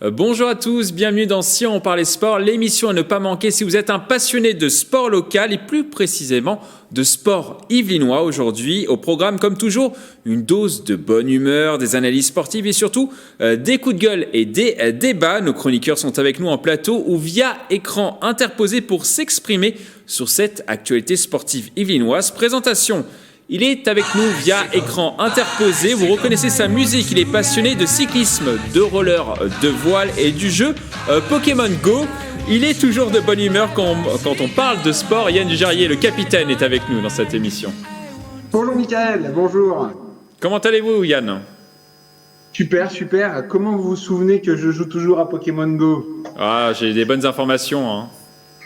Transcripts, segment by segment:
Bonjour à tous, bienvenue dans Si on parlait sport, l'émission à ne pas manquer si vous êtes un passionné de sport local et plus précisément de sport yvelinois. Aujourd'hui, au programme comme toujours, une dose de bonne humeur, des analyses sportives et surtout des coups de gueule et des débats. Nos chroniqueurs sont avec nous en plateau ou via écran interposé pour s'exprimer sur cette actualité sportive yvelinoise. Présentation. Il est avec nous via écran interposé. Vous reconnaissez sa musique. Il est passionné de cyclisme, de roller, de voile et du jeu Pokémon Go. Il est toujours de bonne humeur quand on parle de sport. Yann Dujarrier, le capitaine, est avec nous dans cette émission. Bonjour Mickaël, bonjour. Comment allez-vous, Yann ? Super. Comment vous vous souvenez que je joue toujours à Pokémon Go ? Ah, j'ai des bonnes informations, hein.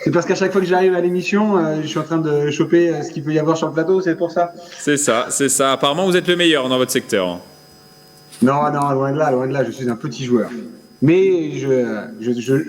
C'est parce qu'à chaque fois que j'arrive à l'émission, je suis en train de choper ce qu'il peut y avoir sur le plateau, c'est pour ça ? C'est ça. Apparemment, vous êtes le meilleur dans votre secteur. Non, loin de là, je suis un petit joueur. Mais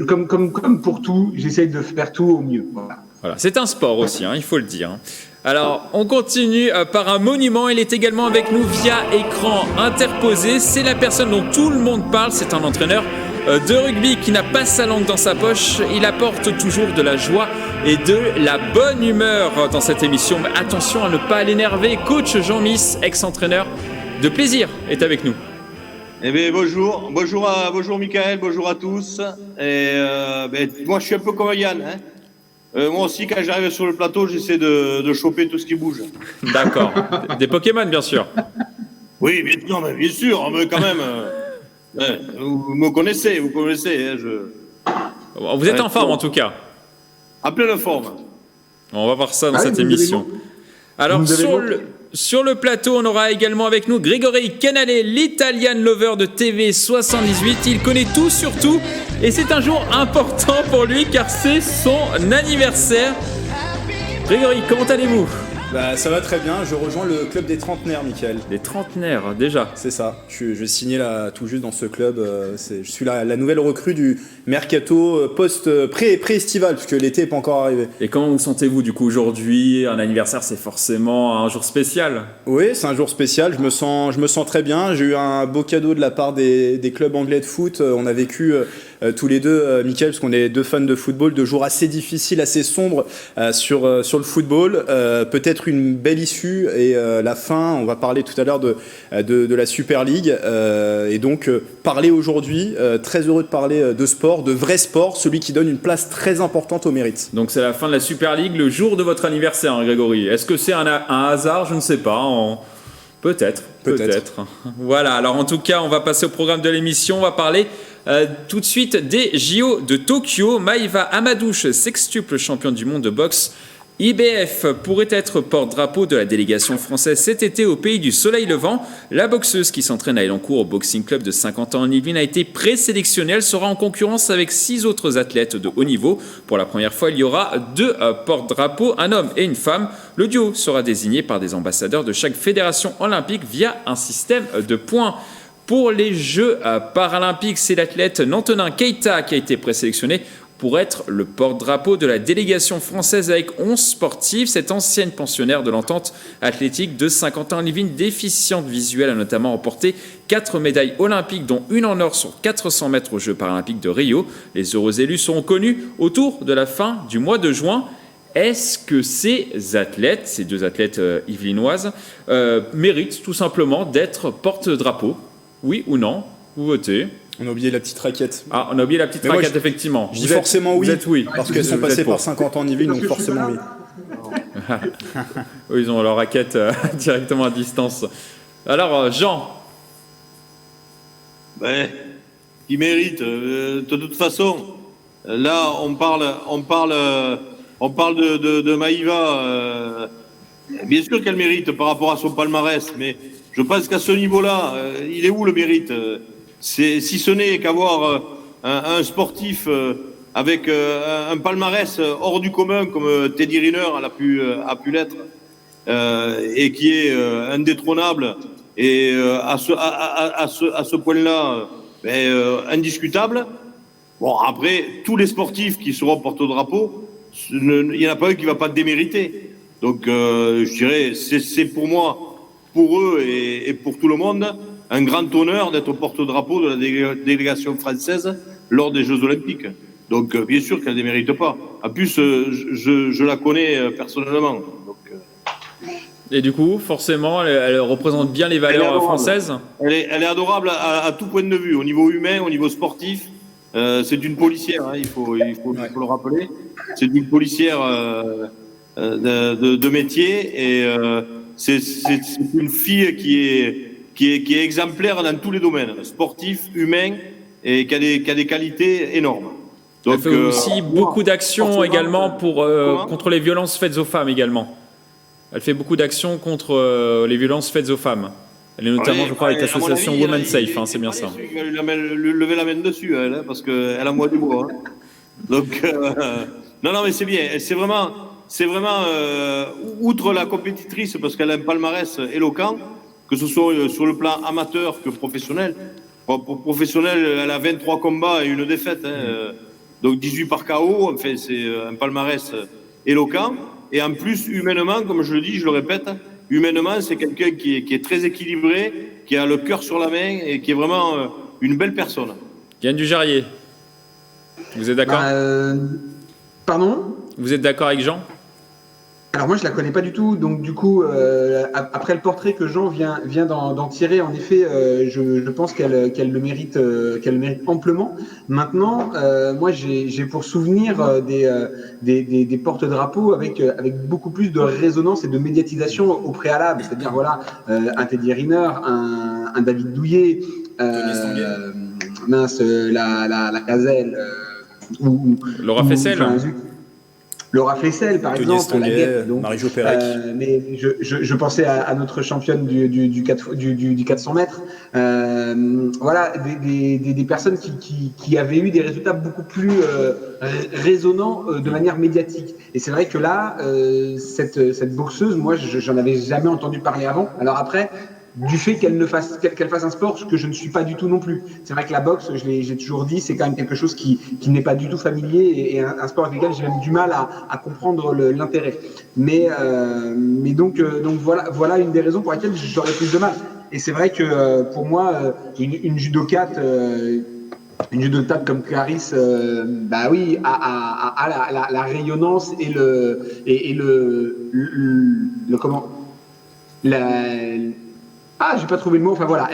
comme pour tout, j'essaye de faire tout au mieux. Voilà. C'est un sport aussi, hein, il faut le dire. Alors, on continue par un monument. Il est également avec nous via écran interposé. C'est la personne dont tout le monde parle. C'est un entraîneur de rugby qui n'a pas sa langue dans sa poche. Il apporte toujours de la joie et de la bonne humeur dans cette émission. Mais attention à ne pas l'énerver. Coach Jean Miss, ex-entraîneur de Plaisir, est avec nous. Eh bien, bonjour Mickaël, bonjour à tous. Et moi, je suis un peu comme Yann. Moi aussi, quand j'arrive sur le plateau, j'essaie de choper tout ce qui bouge. D'accord. Des Pokémon, bien sûr. Oui, bien sûr, mais quand même. Vous me connaissez. Vous êtes en forme, en tout cas. À pleine forme. On va voir ça dans cette émission. Alors, sur le plateau, on aura également avec nous Grégory Canale, l'Italian lover de TV78. Il connaît tout sur tout et c'est un jour important pour lui car c'est son anniversaire. Grégory, comment allez-vous ? Ça va très bien, je rejoins le club des trentenaires, Mickaël. Les trentenaires, déjà. C'est ça, je signais là, tout juste dans ce club. Je suis la nouvelle recrue du mercato pré-estival, puisque l'été n'est pas encore arrivé. Et comment vous sentez-vous du coup aujourd'hui ? Un anniversaire, c'est forcément un jour spécial. Oui, c'est un jour spécial, je me sens très bien. J'ai eu un beau cadeau de la part des clubs anglais de foot. On a vécu tous les deux, Mickaël, parce qu'on est deux fans de football, deux jours assez difficiles, assez sombres sur le football. Peut-être une belle issue et la fin, on va parler tout à l'heure de la Super League et donc parler aujourd'hui, très heureux de parler de sport, de vrai sport, celui qui donne une place très importante au mérite. Donc c'est la fin de la Super League, le jour de votre anniversaire, hein, Grégory. Est-ce que c'est un hasard ? Je ne sais pas. Peut-être. Voilà, alors en tout cas, on va passer au programme de l'émission. On va parler tout de suite des JO de Tokyo. Maïva Amadouche, sextuple championne du monde de boxe IBF, pourrait être porte-drapeau de la délégation française cet été au pays du soleil levant. La boxeuse qui s'entraîne à Elancourt au Boxing Club de Saint-Quentin en Yvelines a été présélectionnée. Elle sera en concurrence avec 6 autres athlètes de haut niveau. Pour la première fois, il y aura 2 porte-drapeaux, un homme et une femme. Le duo sera désigné par des ambassadeurs de chaque fédération olympique via un système de points. Pour les Jeux paralympiques, c'est l'athlète Nantonin Keita qui a été présélectionné pour être le porte-drapeau de la délégation française avec 11 sportifs. Cette ancienne pensionnaire de l'entente athlétique de Saint-Quentin-en-Yvelines, déficiente visuelle, a notamment remporté 4 médailles olympiques, dont une en or sur 400 mètres aux Jeux paralympiques de Rio. Les heureux élus seront connus autour de la fin du mois de juin. Est-ce que ces deux athlètes yvelinoises, méritent tout simplement d'être porte-drapeau ? Oui ou non ? Vous votez. On a oublié la petite raquette. Ah, on a oublié la petite raquette, effectivement. Je dis forcément oui, oui, parce qu'elles sont passées par 50 ans en Yvelines, donc forcément oui. Ils ont leur raquette directement à distance. Alors, Jean. Qui mérite. De toute façon, là, on parle de Maïva. Bien sûr qu'elle mérite par rapport à son palmarès, mais je pense qu'à ce niveau-là, il est où le mérite ? Si ce n'est qu'avoir un sportif avec un palmarès hors du commun comme Teddy Riner a pu l'être et qui est indétrônable et à ce point-là indiscutable. Bon, après, tous les sportifs qui seront porte-drapeau, il n'y en a pas un qui ne va pas démériter. Donc, je dirais, c'est pour moi, pour eux et pour tout le monde, un grand honneur d'être au porte-drapeau de la délégation française lors des Jeux Olympiques. Donc, bien sûr qu'elle ne les mérite pas. En plus, je la connais personnellement. Donc, Et du coup, forcément, elle représente bien les valeurs françaises. Elle est adorable à tout point de vue, au niveau humain, au niveau sportif. C'est une policière, il faut le rappeler. C'est une policière de métier et c'est une fille qui est exemplaire dans tous les domaines, sportif, humain, et qui a des qualités énormes. Donc, elle fait aussi beaucoup d'actions également contre les violences faites aux femmes également. Elle fait beaucoup d'actions contre les violences faites aux femmes. Elle est notamment, je crois, avec l'association Women Safe, c'est bien ça. Il va lui lever la main dessus, elle, parce qu'elle a moi du bois. Donc, non, mais c'est bien. C'est vraiment, outre la compétitrice, parce qu'elle a un palmarès éloquent, que ce soit sur le plan amateur que professionnel. Pour professionnel, elle a 23 combats et une défaite. Donc 18 par KO, enfin, c'est un palmarès éloquent. Et en plus, humainement, comme je le dis, je le répète, humainement, c'est quelqu'un qui est très équilibré, qui a le cœur sur la main et qui est vraiment une belle personne. Yann Dujarrier, vous êtes d'accord Pardon ? Vous êtes d'accord avec Jean ? Alors moi je la connais pas du tout, donc du coup après le portrait que Jean vient d'en tirer, en effet, je pense qu'elle le mérite amplement. Maintenant, moi j'ai pour souvenir des porte-drapeaux avec beaucoup plus de résonance et de médiatisation au préalable, c'est-à-dire voilà un Teddy Riner, un David Douillet, la Gazelle ou Laura Flessel. Laura Flessel, par exemple, la guette, donc, Marie-Jo Pérec. mais je pensais à notre championne du 400 mètres. Voilà, des personnes qui avaient eu des résultats beaucoup plus résonnants de manière médiatique. Et c'est vrai que là, cette boxeuse, moi, j'en avais jamais entendu parler avant. Alors après, du fait qu'elle fasse un sport que je ne suis pas du tout non plus. C'est vrai que la boxe, j'ai toujours dit, c'est quand même quelque chose qui n'est pas du tout familier et un sport avec lequel j'ai même du mal à comprendre l'intérêt. Mais donc voilà une des raisons pour lesquelles j'aurais plus de mal. Et c'est vrai que pour moi, une judokate comme Clarisse, bah oui, a la rayonnance et le comment j'ai pas trouvé le mot. Enfin voilà,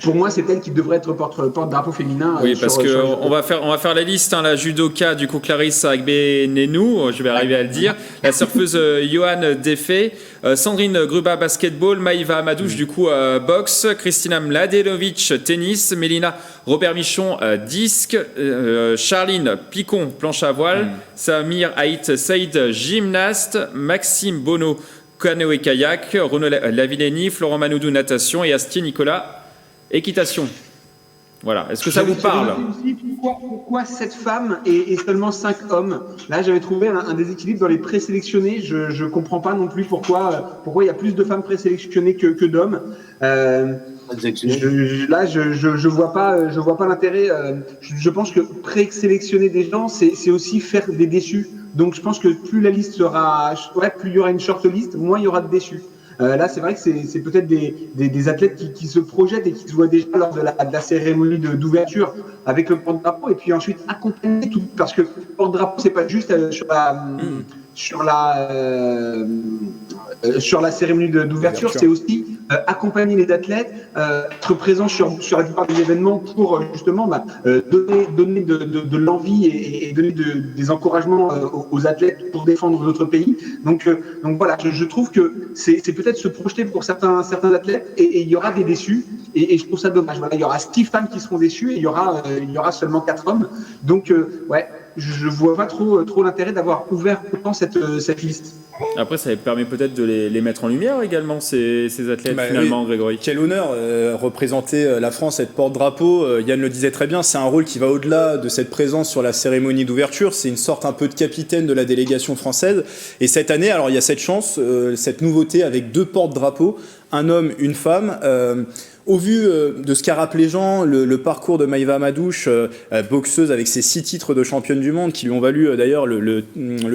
pour moi, c'est elle qui devrait être porte-drapeau féminin. Oui, parce que on va faire la liste. La judoka, du coup, Clarisse Agbenenou, je vais arriver à le dire. La surfeuse Johan Defey, Sandrine Gruba basketball, Maïva Amadouche, du coup, boxe, Kristina Mladenovic tennis, Mélina Robert Michon disque, Charline Picon planche à voile, Samir Haït Saïd gymnaste, Maxime Bonneau canoë-kayak, Renaud Lavillenie, Florent Manoudou natation et Astier Nicolas équitation. Voilà. Est-ce que ça vous parle ? Pourquoi 7 femmes et seulement 5 hommes ? Là, j'avais trouvé un déséquilibre dans les présélectionnés. Je comprends pas non plus pourquoi il y a plus de femmes présélectionnées que d'hommes. Je vois pas l'intérêt. Je pense que présélectionner des gens, c'est aussi faire des déçus. Donc je pense que plus la liste sera, plus il y aura une short list, moins il y aura de déçus. Là, c'est vrai que c'est peut-être des athlètes qui se projettent et qui se voient déjà lors de la cérémonie d'ouverture avec le porte-drapeau et puis ensuite accompagner tout, parce que le porte-drapeau, c'est pas juste sur la cérémonie d'ouverture, c'est aussi accompagner les athlètes, être présent sur la plupart des événements pour justement donner de l'envie et donner des encouragements aux athlètes pour défendre notre pays. Donc voilà, je trouve que c'est peut-être se projeter pour certains athlètes et il y aura des déçus et je trouve ça dommage. Voilà, il y aura 6 femmes qui seront déçues et il y aura seulement 4 hommes. Donc je vois pas trop l'intérêt d'avoir ouvert autant cette liste. Après, ça permet peut-être de les mettre en lumière également, ces athlètes, finalement, oui. Grégory. Quel honneur, représenter la France, être porte-drapeau. Yann le disait très bien, c'est un rôle qui va au-delà de cette présence sur la cérémonie d'ouverture. C'est une sorte un peu de capitaine de la délégation française. Et cette année, alors il y a cette chance, cette nouveauté avec 2 porte-drapeaux. un homme, une femme. Au vu de ce qu'a rappelé Jean, le parcours de Maïva Amadouche, boxeuse avec ses 6 titres de championne du monde, qui lui ont valu d'ailleurs le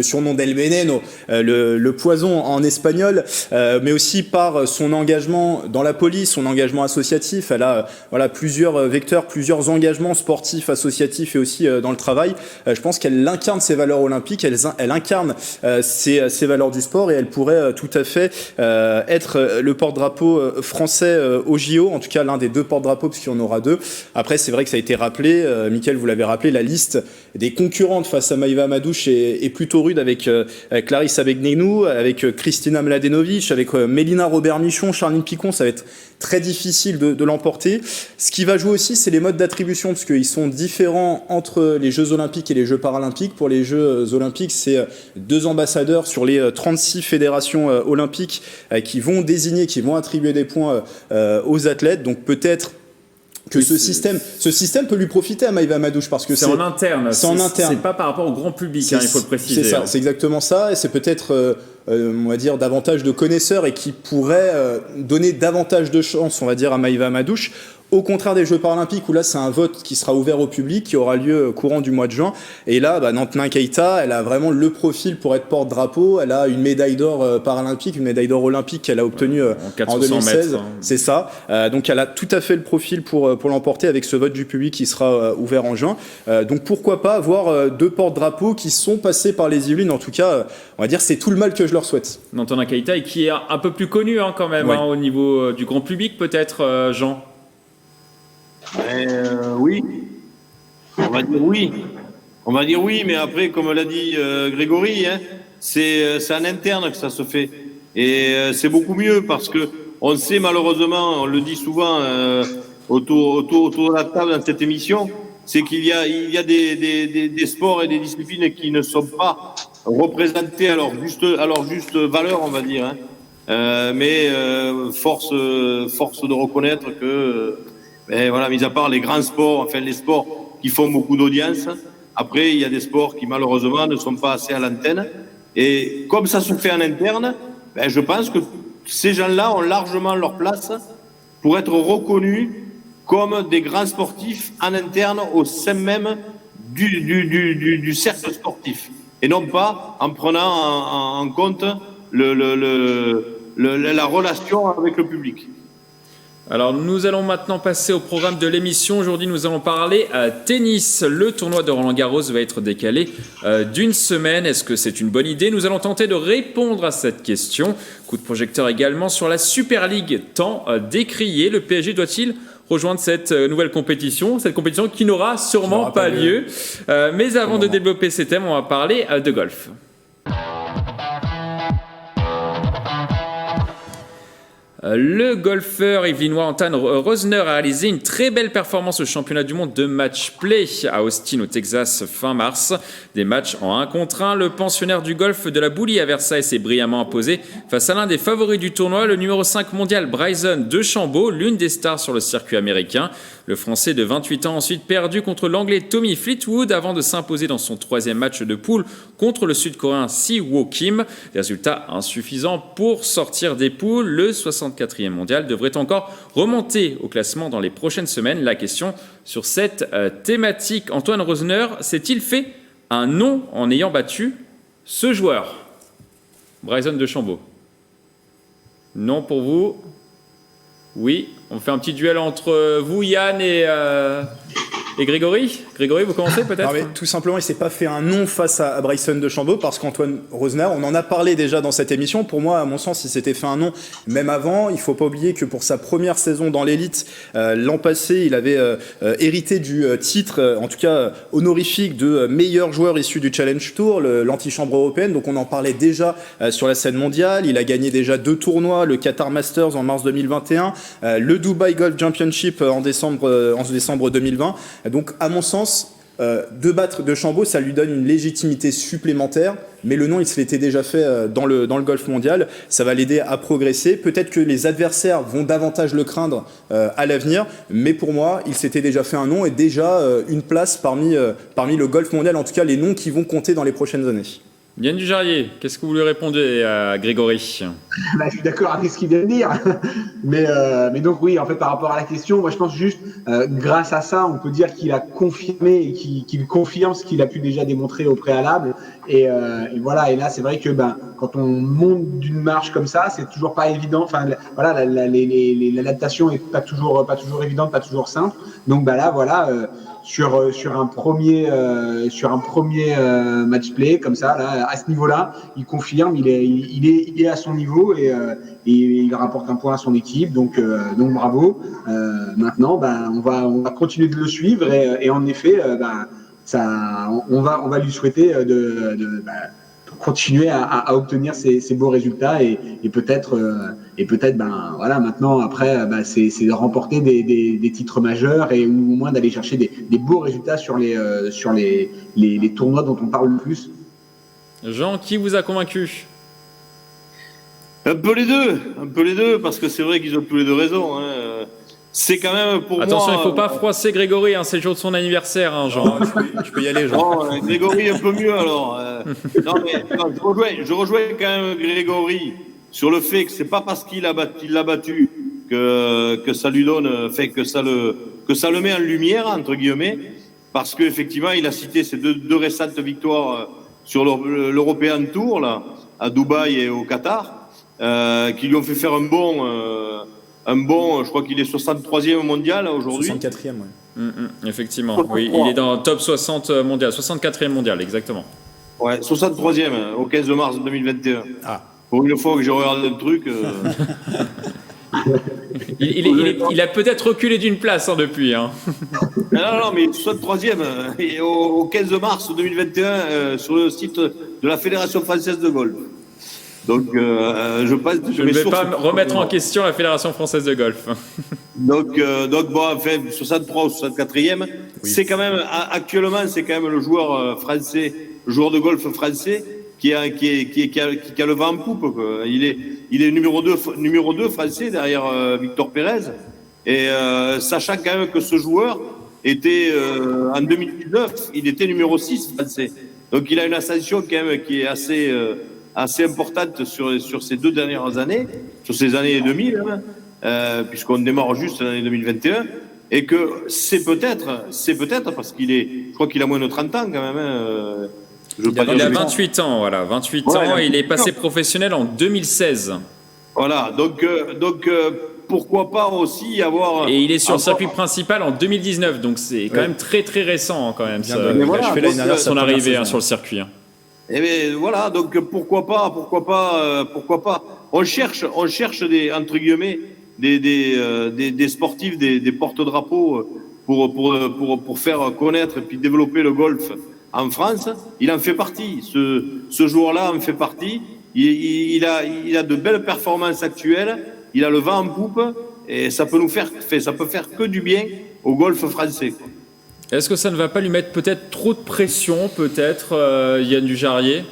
surnom d'El Veneno, le poison en espagnol, mais aussi par son engagement dans la police, son engagement associatif. Elle a plusieurs vecteurs, plusieurs engagements sportifs, associatifs et aussi dans le travail. Je pense qu'elle incarne ses valeurs olympiques, elle incarne ses valeurs du sport, et elle pourrait tout à fait être le porte-drapeau français au JO, en tout cas l'un des 2 porte-drapeaux, parce qu'il y en aura 2. Après, c'est vrai que ça a été rappelé, Mickaël, vous l'avez rappelé, la liste des concurrentes face à Maïva Amadouche est plutôt rude, avec Clarisse Abegnenou, avec Kristina Mladenovic, avec Mélina Robert-Michon, Charline Picon. Ça va être très difficile de l'emporter. Ce qui va jouer aussi, c'est les modes d'attribution, parce qu'ils sont différents entre les Jeux Olympiques et les Jeux Paralympiques. Pour les Jeux Olympiques, c'est 2 ambassadeurs sur les 36 fédérations olympiques qui vont désigner, qui vont attribuer des points aux athlètes. Donc peut-être que ce système peut lui profiter à Maïva Amadouche, parce que c'est en interne. C'est pas par rapport au grand public, il faut le préciser. C'est ça, c'est exactement ça, et c'est peut-être on va dire davantage de connaisseurs, et qui pourrait donner davantage de chance, on va dire, à Maïva Amadouche. Au contraire des Jeux Paralympiques, où là c'est un vote qui sera ouvert au public, qui aura lieu courant du mois de juin. Et là, Nantenin Keita, elle a vraiment le profil pour être porte-drapeau. Elle a une médaille d'or paralympique, une médaille d'or olympique qu'elle a obtenue en 2016. Mètres, hein. C'est ça. Donc elle a tout à fait le profil pour l'emporter, avec ce vote du public qui sera ouvert en juin. Donc pourquoi pas avoir 2 porte-drapeaux qui sont passés par les Yvelines. En tout cas, on va dire, c'est tout le mal que je leur souhaite. Nantenin Keita, et qui est un peu plus connu quand même, ouais. Au niveau du grand public, peut-être, Jean. Oui, on va dire oui, mais après, comme l'a dit Grégory, c'est en interne que ça se fait, et c'est beaucoup mieux, parce que on sait, malheureusement, on le dit souvent autour de la table dans cette émission, c'est qu'il y a des sports et des disciplines qui ne sont pas représentés à leur juste valeur, on va dire, mais force de reconnaître que mis à part les grands sports, enfin les sports qui font beaucoup d'audience, après il y a des sports qui malheureusement ne sont pas assez à l'antenne, et comme ça se fait en interne, je pense que ces gens-là ont largement leur place pour être reconnus comme des grands sportifs en interne au sein même du cercle sportif, et non pas en prenant en compte la relation avec le public. Alors nous allons maintenant passer au programme de l'émission. Aujourd'hui nous allons parler tennis. Le tournoi de Roland-Garros va être décalé d'1 semaine. Est-ce que c'est une bonne idée? Nous allons tenter de répondre à cette question. Coup de projecteur également sur la Super League tant décriée. Le PSG doit-il rejoindre cette nouvelle compétition? Cette compétition qui n'aura sûrement pas lieu. Mais avant de développer ces thèmes, on va parler de golf. Le golfeur yvelinois Anton Rosner a réalisé une très belle performance au championnat du monde de match-play à Austin au Texas fin mars. Des matchs en 1 contre 1, le pensionnaire du golf de la Boulie à Versailles s'est brillamment imposé face à l'un des favoris du tournoi, le numéro 5 mondial Bryson DeChambeau, l'une des stars sur le circuit américain. Le Français de 28 ans a ensuite perdu contre l'Anglais Tommy Fleetwood avant de s'imposer dans son 3e match de poule contre le Sud-Coréen Si-Woo Kim. Des résultats insuffisants pour sortir des poules. Le 64e mondial devrait encore remonter au classement dans les prochaines semaines. La question sur cette thématique, Antoine Rosner s'est-il fait un nom en ayant battu ce joueur, Bryson DeChambeau? Non pour vous? Oui, on fait un petit duel entre vous, Yann, et Grégory. Grégory, vous commencez peut-être? Tout simplement, il ne s'est pas fait un nom face à Bryson DeChambeau, parce qu'Antoine Rosner, on en a parlé déjà dans cette émission. Pour moi, à mon sens, il s'était fait un nom même avant. Il ne faut pas oublier que pour sa première saison dans l'élite, l'an passé, il avait hérité du titre, en tout cas honorifique, de meilleur joueur issu du Challenge Tour, l'antichambre européenne. Donc on en parlait déjà sur la scène mondiale. Il a gagné déjà 2 tournois, le Qatar Masters en mars 2021, le Dubai Golf Championship en décembre 2020. Donc, à mon sens, de battre DeChambeau, ça lui donne une légitimité supplémentaire, mais le nom, il se l'était déjà fait dans le golf mondial. Ça va l'aider à progresser. Peut-être que les adversaires vont davantage le craindre à l'avenir, mais pour moi, il s'était déjà fait un nom et déjà une place parmi le golf mondial, en tout cas les noms qui vont compter dans les prochaines années. Yann Dujarrier, qu'est-ce que vous lui répondez à Grégory? Bah, je suis d'accord avec ce qu'il vient de dire. Mais donc oui, en fait, par rapport à la question, moi je pense juste, grâce à ça, on peut dire qu'il a confirmé et qu'il confirme ce qu'il a pu déjà démontrer au préalable. Et voilà, et là c'est vrai que quand on monte d'une marche comme ça, c'est toujours pas évident. Enfin voilà, l'adaptation est pas toujours évidente, pas toujours simple. Donc là voilà, sur un premier match play comme ça, là, à ce niveau-là, il confirme, il est à son niveau et il rapporte un point à son équipe, donc bravo. Maintenant, on va continuer de le suivre et en effet, on va lui souhaiter de continuer à obtenir ces beaux résultats et peut-être voilà, maintenant après c'est de remporter des titres majeurs et ou au moins d'aller chercher des beaux résultats sur les tournois dont on parle le plus. Jean, qui vous a convaincu? Un peu les deux, parce que c'est vrai qu'ils ont tous les deux raison. C'est quand même pour Attention, moi... il ne faut pas froisser Grégory, c'est le jour de son anniversaire, Jean. Tu peux y aller, Jean. Bon, Grégory un peu mieux alors. Non, je rejoins quand même Grégory sur le fait que c'est pas parce qu'il l'a battu que ça lui donne, que ça le met en lumière entre guillemets, parce qu'effectivement il a cité ces deux récentes victoires sur l'European Tour là, à Dubaï et au Qatar, qui lui ont fait faire un bon, je crois qu'il est 63e mondial aujourd'hui. 64e, ouais. Effectivement, oui, il est dans le top 60 mondial, 64e mondial, exactement. Ouais, 63e au 15 mars 2021. Ah. Pour une fois que j'ai regardé le truc. Il a peut-être reculé d'une place depuis. Non, mais 63e au 15 mars 2021 sur le site de la Fédération française de golf. Donc, je pense que je ne vais pas remettre en question la Fédération française de golf. Donc 63 ou 64e, oui. C'est quand même, actuellement, c'est quand même le joueur français, le joueur de golf français qui a le vent en poupe, quoi. Il est numéro 2 français derrière Victor Pérez. Et sachant quand même que ce joueur était, en 2019, il était numéro 6 français. Donc il a une ascension quand même qui est assez importante sur ces 2 dernières années, sur ces années 2000, puisqu'on démarre juste l'année 2021, et que c'est peut-être parce je crois qu'il a moins de 30 ans quand même. Il a 28 ans, voilà, 28 ans, et il est passé professionnel en 2016. Voilà, donc pourquoi pas aussi avoir... Et il est sur le circuit principal en 2019, donc c'est quand même très très récent quand même, son arrivée sur le circuit. Et bien voilà, donc pourquoi pas. On cherche entre guillemets des sportifs, des porte-drapeaux pour faire connaître et puis développer le golf en France. Il en fait partie. Ce joueur-là en fait partie. Il a de belles performances actuelles. Il a le vent en poupe et ça peut faire que du bien au golf français, quoi. Est-ce que ça ne va pas lui mettre peut-être trop de pression, Yann Dujarrier?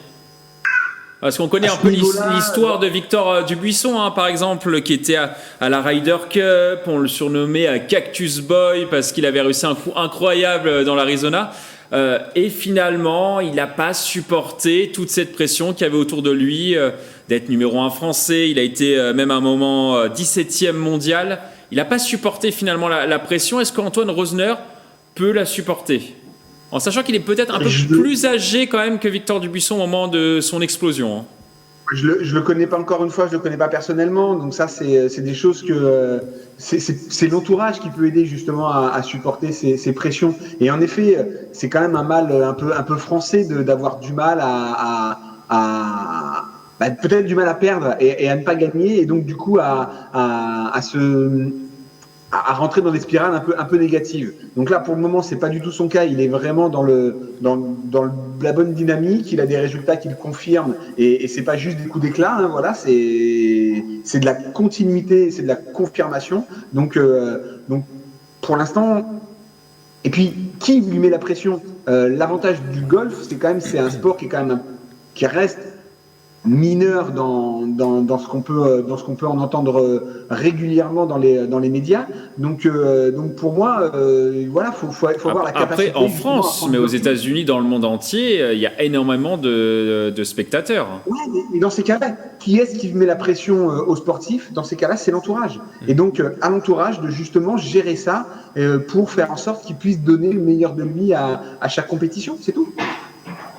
Parce qu'on connaît un peu l'histoire de Victor Dubuisson, par exemple, qui était à la Ryder Cup. On le surnommait Cactus Boy parce qu'il avait réussi un coup incroyable dans l'Arizona. Et finalement, il n'a pas supporté toute cette pression qu'il y avait autour de lui, d'être numéro 1 français. Il a été même à un moment 17e mondial. Il n'a pas supporté finalement la pression. Est-ce qu'Antoine Rosner peut la supporter, en sachant qu'il est peut-être un peu plus âgé quand même que Victor Dubuisson au moment de son explosion? Je le connais pas, encore une fois, je le connais pas personnellement, donc ça c'est des choses que c'est l'entourage qui peut aider justement à supporter ces pressions. Et en effet, c'est quand même un mal un peu français d'avoir du mal peut-être du mal à perdre et à ne pas gagner, et donc du coup à rentrer dans des spirales un peu négatives. Donc là, pour le moment, c'est pas du tout son cas. Il est vraiment dans la bonne dynamique. Il a des résultats qui le confirment, et c'est pas juste des coups d'éclat. Voilà, c'est de la continuité, c'est de la confirmation. Donc pour l'instant. Et puis, qui lui met la pression? L'avantage du golf, c'est un sport qui est quand même qui reste mineur dans ce qu'on peut en entendre régulièrement dans les médias. Donc pour moi, voilà, faut avoir la capacité. Après, en France, mais aux États-Unis, dans le monde entier, il y a énormément de spectateurs. Ouais, mais dans ces cas-là, qui est-ce qui met la pression aux sportifs? Dans ces cas-là, c'est l'entourage. Et donc, à l'entourage de justement gérer ça pour faire en sorte qu'il puisse donner le meilleur de lui à chaque compétition. C'est tout.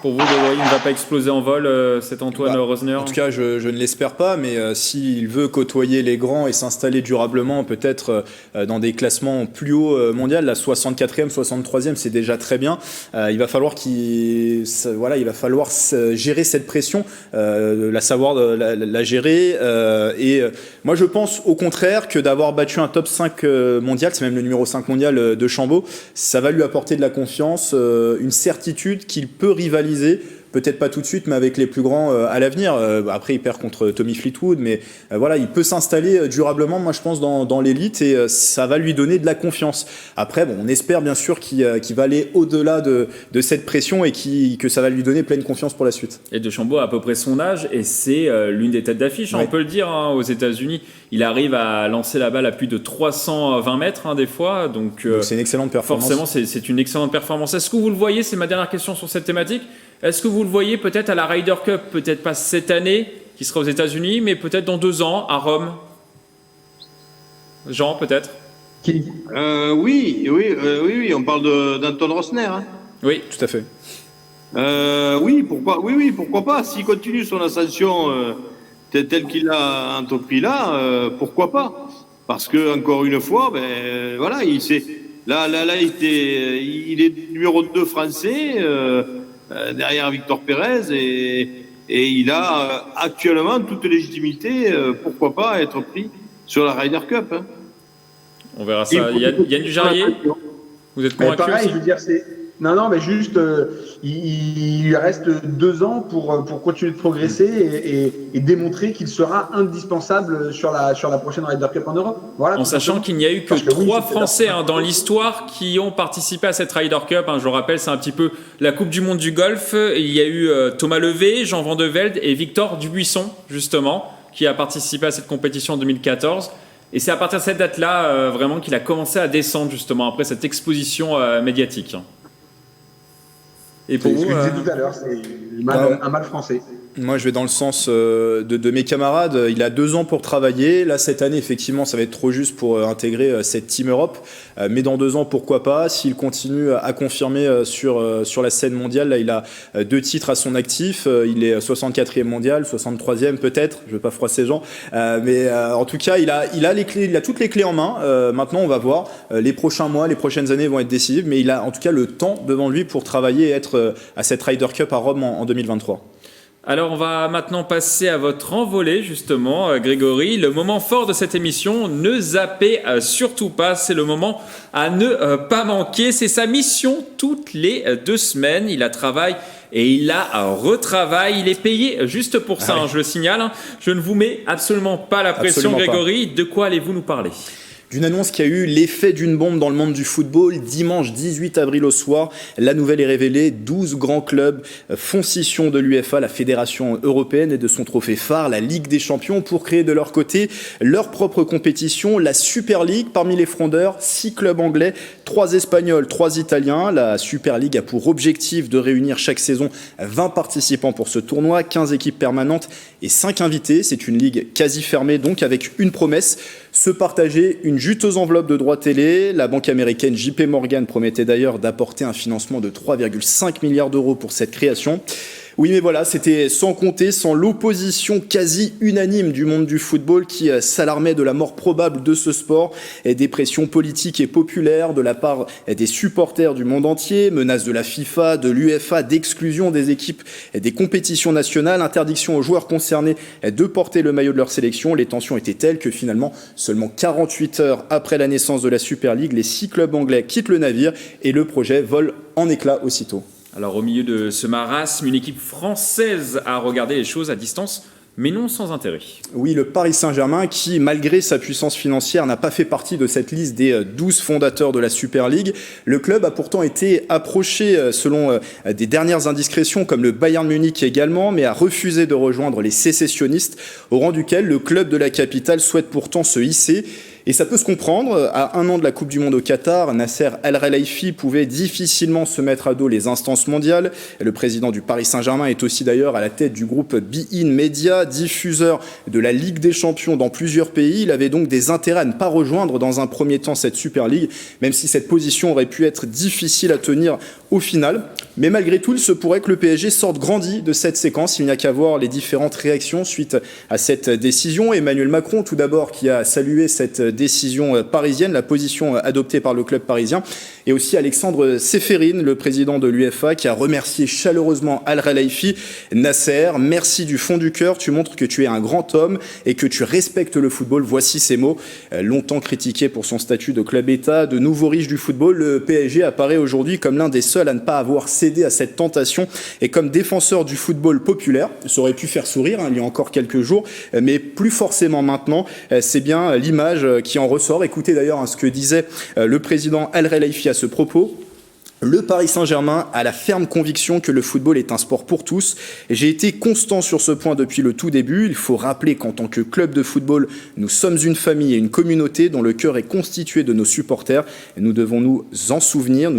Pour vous, Grégory, il ne va pas exploser en vol, cet Antoine Rosner? En tout cas, je ne l'espère pas, mais s'il veut côtoyer les grands et s'installer durablement, peut-être dans des classements plus hauts mondiaux, la 64e, 63e, c'est déjà très bien. Il va falloir gérer cette pression, la gérer. Moi, je pense au contraire que d'avoir battu un top 5 mondial, c'est même le numéro 5 mondial de Chambaud, ça va lui apporter de la confiance, une certitude qu'il peut rivaliser. Peut-être pas tout de suite, mais avec les plus grands à l'avenir. Après, il perd contre Tommy Fleetwood, mais voilà, il peut s'installer durablement, moi je pense, dans l'élite, et ça va lui donner de la confiance. Après, bon, on espère bien sûr qu'il va aller au-delà de cette pression et que ça va lui donner pleine confiance pour la suite. Et DeChambeau a à peu près son âge, et c'est l'une des têtes d'affiche, on peut le dire, aux États-Unis. Il arrive à lancer la balle à plus de 320 mètres des fois, donc c'est une excellente performance. Forcément, c'est une excellente performance. Est-ce que vous le voyez, c'est ma dernière question sur cette thématique, est-ce que vous le voyez peut-être à la Ryder Cup, peut-être pas cette année, qui sera aux États-Unis, mais peut-être dans 2 ans, à Rome? Jean, peut-être? Oui, on parle d'Anton Rosner. Hein. Oui, tout à fait. Pourquoi pas? S'il continue son ascension tel qu'il a entrepris là, pourquoi pas? Parce que encore une fois, voilà, il est numéro 2 français. Derrière Victor Pérez et il a actuellement toute légitimité, pourquoi pas être pris sur la Ryder Cup. Hein. On verra ça. Yann Dujarrier, vous êtes convaincu? Pareil, je veux dire, non, mais juste, il lui reste 2 ans pour continuer de progresser et démontrer qu'il sera indispensable sur la prochaine Ryder Cup en Europe. Voilà, en sachant qu'il n'y a eu que 3 Français dans l'histoire qui ont participé à cette Ryder Cup. Je le rappelle, c'est un petit peu la Coupe du Monde du golf. Il y a eu Thomas Levé, Jean Van de Velde et Victor Dubuisson, justement, qui a participé à cette compétition en 2014. Et c'est à partir de cette date-là, vraiment, qu'il a commencé à descendre, justement, après cette exposition médiatique. Et pour vous, ce que je disais tout à l'heure, c'est un mal français. Moi, je vais dans le sens de mes camarades. Il a 2 ans pour travailler. Là, cette année, effectivement, ça va être trop juste pour intégrer cette Team Europe. Mais dans 2 ans, pourquoi pas? S'il continue à confirmer sur la scène mondiale, là, il a 2 titres à son actif. Il est 64e mondial, 63e peut-être. Je ne veux pas froisser Jean. Mais en tout cas, il a les clés, il a toutes les clés en main. Maintenant, on va voir. Les prochains mois, les prochaines années vont être décisives. Mais il a en tout cas le temps devant lui pour travailler et être à cette Ryder Cup à Rome en 2023. Alors, on va maintenant passer à votre envolée, justement, Grégory. Le moment fort de cette émission, ne zappez surtout pas. C'est le moment à ne pas manquer. C'est sa mission toutes les 2 semaines. Il la travaille et il la retravaille. Il est payé juste pour ça, je le signale. Je ne vous mets absolument pas la pression, Grégory. De quoi allez-vous nous parler ? D'une annonce qui a eu l'effet d'une bombe dans le monde du football. Dimanche 18 avril au soir, la nouvelle est révélée. 12 grands clubs font scission de l'UEFA, la fédération européenne, et de son trophée phare, la Ligue des Champions, pour créer de leur côté leur propre compétition, la Super League. Parmi les frondeurs, 6 clubs anglais, 3 espagnols, 3 italiens. La Super League a pour objectif de réunir chaque saison 20 participants pour ce tournoi, 15 équipes permanentes et 5 invités. C'est une ligue quasi fermée, donc avec une promesse: se partager une juteuse enveloppe de droits télé. La banque américaine JP Morgan promettait d'ailleurs d'apporter un financement de 3,5 milliards d'euros pour cette création. Oui, mais voilà, c'était sans compter, sans l'opposition quasi unanime du monde du football qui s'alarmait de la mort probable de ce sport, et des pressions politiques et populaires de la part des supporters du monde entier, menaces de la FIFA, de l'UEFA, d'exclusion des équipes et des compétitions nationales, interdiction aux joueurs concernés de porter le maillot de leur sélection. Les tensions étaient telles que finalement, seulement 48 heures après la naissance de la Super League, les 6 clubs anglais quittent le navire et le projet vole en éclats aussitôt. Alors, au milieu de ce marasme, une équipe française a regardé les choses à distance mais non sans intérêt. Oui, le Paris Saint-Germain qui, malgré sa puissance financière, n'a pas fait partie de cette liste des 12 fondateurs de la Super League. Le club a pourtant été approché selon des dernières indiscrétions, comme le Bayern Munich également, mais a refusé de rejoindre les sécessionnistes, au rang duquel le club de la capitale souhaite pourtant se hisser. Et ça peut se comprendre, à un an de la Coupe du Monde au Qatar, Nasser El-Khelaifi pouvait difficilement se mettre à dos les instances mondiales. Le président du Paris Saint-Germain est aussi d'ailleurs à la tête du groupe beIN Media, diffuseur de la Ligue des Champions dans plusieurs pays. Il avait donc des intérêts à ne pas rejoindre dans un premier temps cette Super League, même si cette position aurait pu être difficile à tenir au final. Mais malgré tout, il se pourrait que le PSG sorte grandi de cette séquence. Il n'y a qu'à voir les différentes réactions suite à cette décision. Emmanuel Macron, tout d'abord, qui a salué cette décision parisienne, la position adoptée par le club parisien, et aussi Alexandre Seferin, le président de l'UEFA, qui a remercié chaleureusement El-Khelaifi. Nasser, merci du fond du cœur, tu montres que tu es un grand homme et que tu respectes le football. Voici ces mots. Longtemps critiqué pour son statut de club-État, de nouveau riche du football, le PSG apparaît aujourd'hui comme l'un des seuls à ne pas avoir cédé à cette tentation et comme défenseur du football populaire. Ça aurait pu faire sourire il y a encore quelques jours, mais plus forcément maintenant. C'est bien l'image qui en ressort. Écoutez d'ailleurs ce que disait le président El-Khelaifi à ce propos. Le Paris Saint-Germain a la ferme conviction que le football est un sport pour tous. J'ai été constant sur ce point depuis le tout début. Il faut rappeler qu'en tant que club de football, nous sommes une famille et une communauté dont le cœur est constitué de nos supporters. Et nous devons nous en souvenir.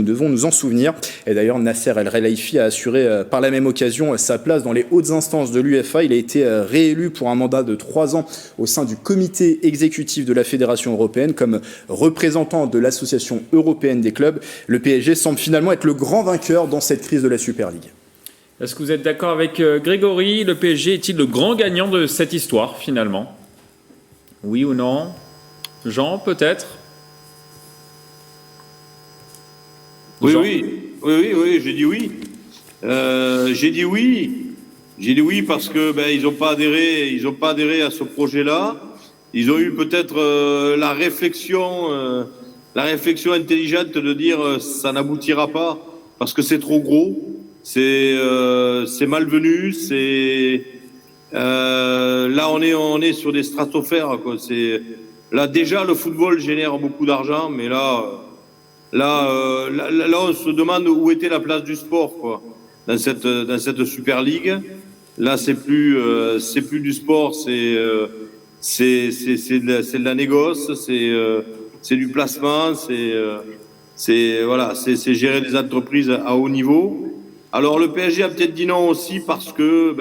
Et d'ailleurs, Nasser El-Khelaifi a assuré par la même occasion sa place dans les hautes instances de l'UEFA. Il a été réélu pour un mandat de 3 ans au sein du comité exécutif de la Fédération européenne comme représentant de l'Association européenne des clubs. Le PSG semble finalement être le grand vainqueur dans cette crise de la Super League. Est-ce que vous êtes d'accord avec Grégory? Le PSG est-il le grand gagnant de cette histoire, finalement? Oui ou non? Jean, peut-être? Oui, j'ai dit oui. J'ai dit oui parce que ils n'ont pas adhéré à ce projet-là. Ils ont eu peut-être la réflexion intelligente de dire ça n'aboutira pas parce que c'est trop gros, c'est malvenu, là on est sur des stratosphères quoi. Là déjà le football génère beaucoup d'argent, mais là on se demande où était la place du sport quoi dans cette Super League. Là c'est plus du sport, c'est de la négoce, c'est du placement, c'est gérer des entreprises à haut niveau. Alors le PSG a peut-être dit non aussi parce que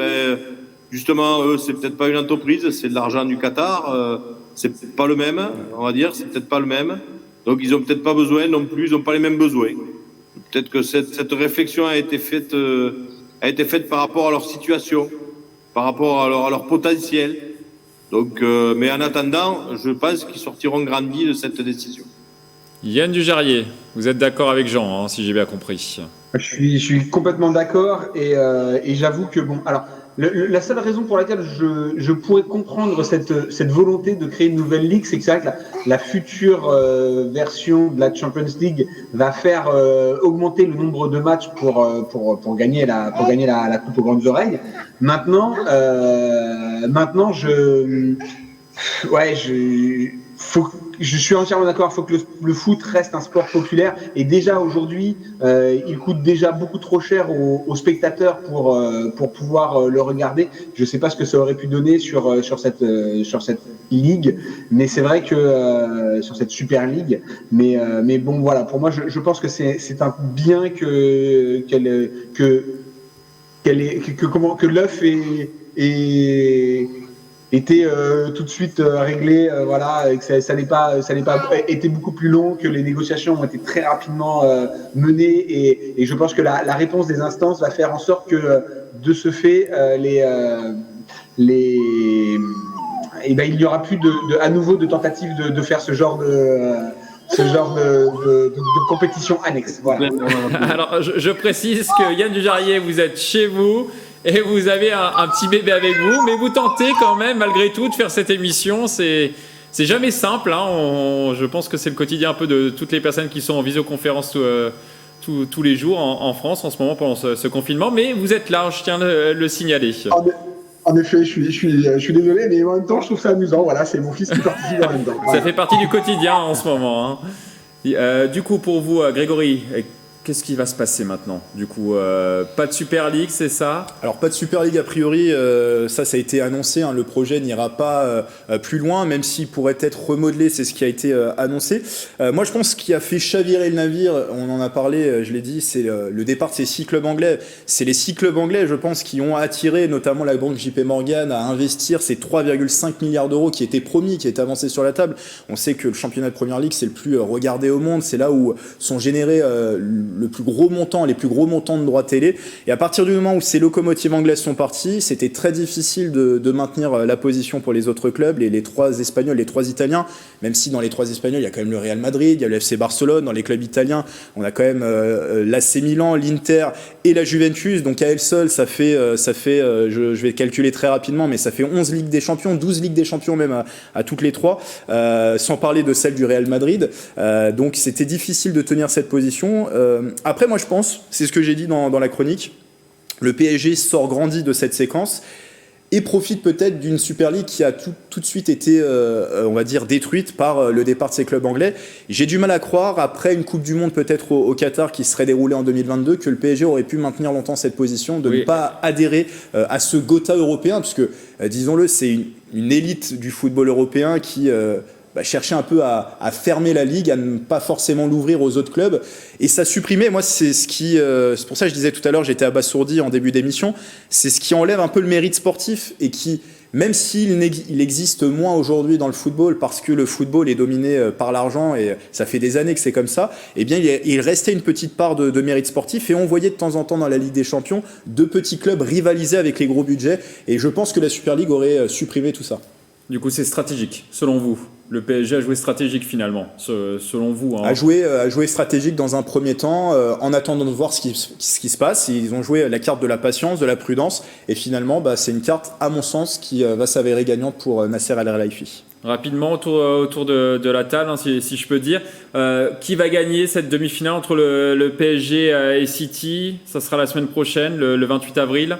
justement eux c'est peut-être pas une entreprise, c'est de l'argent du Qatar, c'est pas le même, on va dire, c'est peut-être pas le même. Donc ils ont peut-être pas besoin non plus, ils ont pas les mêmes besoins. Peut-être que cette réflexion a été faite par rapport à leur situation, par rapport à leur potentiel. Donc, mais en attendant, je pense qu'ils sortiront grandis de cette décision. Yann Dujarrier, vous êtes d'accord avec Jean, si j'ai bien compris? Je suis complètement d'accord et j'avoue que alors la seule raison pour laquelle je pourrais comprendre cette volonté de créer une nouvelle ligue, c'est que c'est vrai que la future version de la Champions League va faire augmenter le nombre de matchs pour gagner la coupe aux grandes oreilles. Maintenant je suis entièrement d'accord, il faut que le foot reste un sport populaire et déjà aujourd'hui il coûte déjà beaucoup trop cher aux spectateurs pour pouvoir le regarder. Je sais pas ce que ça aurait pu donner sur cette ligue, mais c'est vrai que sur cette Super League, mais bon voilà, pour moi je pense que c'est un bien que l'œuf était tout de suite réglé, et que ça n'ait pas été beaucoup plus long, que les négociations ont été très rapidement menées et je pense que la réponse des instances va faire en sorte que de ce fait il n'y aura plus à nouveau de tentatives de faire ce genre de compétition annexe. Voilà. Alors je précise que Yann Dujarrier, vous êtes chez vous et vous avez un petit bébé avec vous, mais vous tentez quand même malgré tout de faire cette émission. C'est jamais simple, je pense que c'est le quotidien un peu de toutes les personnes qui sont en visioconférence tous les jours en France en ce moment pendant ce confinement, mais vous êtes là, je tiens à le signaler. En effet, je suis désolé, mais en même temps, je trouve ça amusant. Voilà, c'est mon fils qui participe en même temps. Voilà. Ça fait partie du quotidien en ce moment. Hein. Du coup, pour vous, Grégory, qu'est-ce qui va se passer maintenant? Du coup, pas de Super League, c'est ça? Alors pas de Super League a priori, ça a été annoncé, hein, le projet n'ira pas plus loin, même s'il pourrait être remodelé, c'est ce qui a été annoncé. Moi je pense qu'il a fait chavirer le navire, on en a parlé, je l'ai dit, c'est le départ de ces 6 clubs anglais. C'est les 6 clubs anglais, je pense, qui ont attiré notamment la banque JP Morgan à investir ces 3,5 milliards d'euros qui étaient promis, qui étaient avancés sur la table. On sait que le championnat de Première Ligue, c'est le plus regardé au monde, c'est là où sont générés les plus gros montants de droits télé. Et à partir du moment où ces locomotives anglaises sont parties, c'était très difficile de maintenir la position pour les autres clubs, les 3 Espagnols, les 3 Italiens, même si dans les 3 Espagnols, il y a quand même le Real Madrid, il y a le FC Barcelone, dans les clubs italiens, on a quand même l'AC Milan, l'Inter et la Juventus, donc à elle seule, ça fait je vais calculer très rapidement, mais ça fait 11 Ligues des Champions, 12 Ligues des Champions même à toutes les 3, sans parler de celle du Real Madrid, donc c'était difficile de tenir cette position. Après, moi je pense, c'est ce que j'ai dit dans la chronique, le PSG sort grandi de cette séquence et profite peut-être d'une Super League qui a tout de suite été, on va dire, détruite par le départ de ces clubs anglais. J'ai du mal à croire, après une Coupe du Monde peut-être au Qatar qui serait déroulée en 2022, que le PSG aurait pu maintenir longtemps cette position, de ne pas adhérer à ce Gotha européen, puisque, disons-le, c'est une élite du football européen qui... chercher un peu à fermer la ligue, à ne pas forcément l'ouvrir aux autres clubs, et ça supprimait, moi c'est c'est pour ça que je disais tout à l'heure, j'étais abasourdi en début d'émission, c'est ce qui enlève un peu le mérite sportif, et qui, même s'il existe moins aujourd'hui dans le football, parce que le football est dominé par l'argent, et ça fait des années que c'est comme ça, eh bien il restait une petite part de mérite sportif, et on voyait de temps en temps dans la Ligue des Champions, 2 petits clubs rivaliser avec les gros budgets, et je pense que la Super League aurait supprimé tout ça. Du coup, c'est stratégique, selon vous. Le PSG a joué stratégique finalement, selon vous. Hein. A joué stratégique dans un premier temps, en attendant de voir ce qui se passe. Ils ont joué la carte de la patience, de la prudence, et finalement, c'est une carte, à mon sens, qui va s'avérer gagnante pour Nasser Al-Khelaifi. Rapidement, autour de la table, hein, si je peux dire, qui va gagner cette demi-finale entre le PSG et City? Ça sera la semaine prochaine, le 28 avril.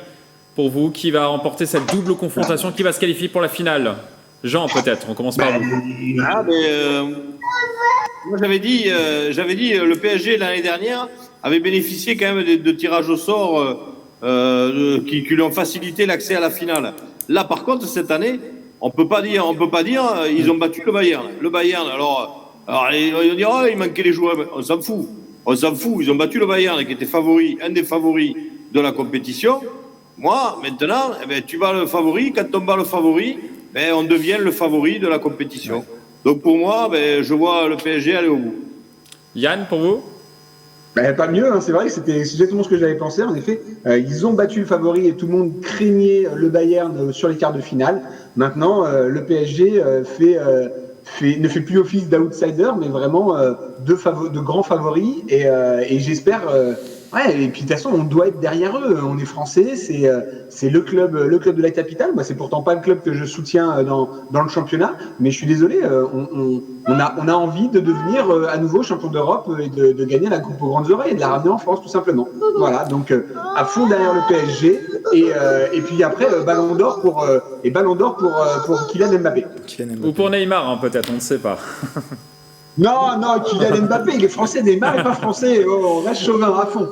Pour vous, qui va remporter cette double confrontation? Qui va se qualifier pour la finale? Jean, peut-être, on commence par vous. Moi, j'avais dit, le PSG l'année dernière avait bénéficié quand même de tirages au sort qui lui ont facilité l'accès à la finale. Là, par contre, cette année, on peut pas dire, ils ont battu le Bayern. Le Bayern, alors ils vont dire, il manquait les joueurs. On s'en fout. Ils ont battu le Bayern, qui était un des favoris de la compétition. Moi, maintenant, tu bats le favori. Quand on bat le favori, on devient le favori de la compétition. Ouais. Donc pour moi, je vois le PSG aller au bout. Yann, pour vous? Pas mieux, hein. C'est vrai que c'était exactement ce que j'avais pensé. En effet, ils ont battu le favori et tout le monde craignait le Bayern sur les quarts de finale. Maintenant, le PSG ne fait plus office d'outsider, mais vraiment de grands favoris. Et j'espère... et puis de toute façon, on doit être derrière eux. On est français, c'est le club de la capitale. Moi, c'est pourtant pas le club que je soutiens dans le championnat, mais je suis désolé. On a envie de devenir à nouveau champion d'Europe et de gagner la coupe aux grandes oreilles et de la ramener en France, tout simplement. Voilà, donc à fond derrière le PSG et puis après Ballon d'Or pour Kylian Mbappé. Ou pour Neymar, hein, peut-être, on ne sait pas. Non, Kylian Mbappé, il est français, Neymar n'est pas français, on reste chauvin à fond.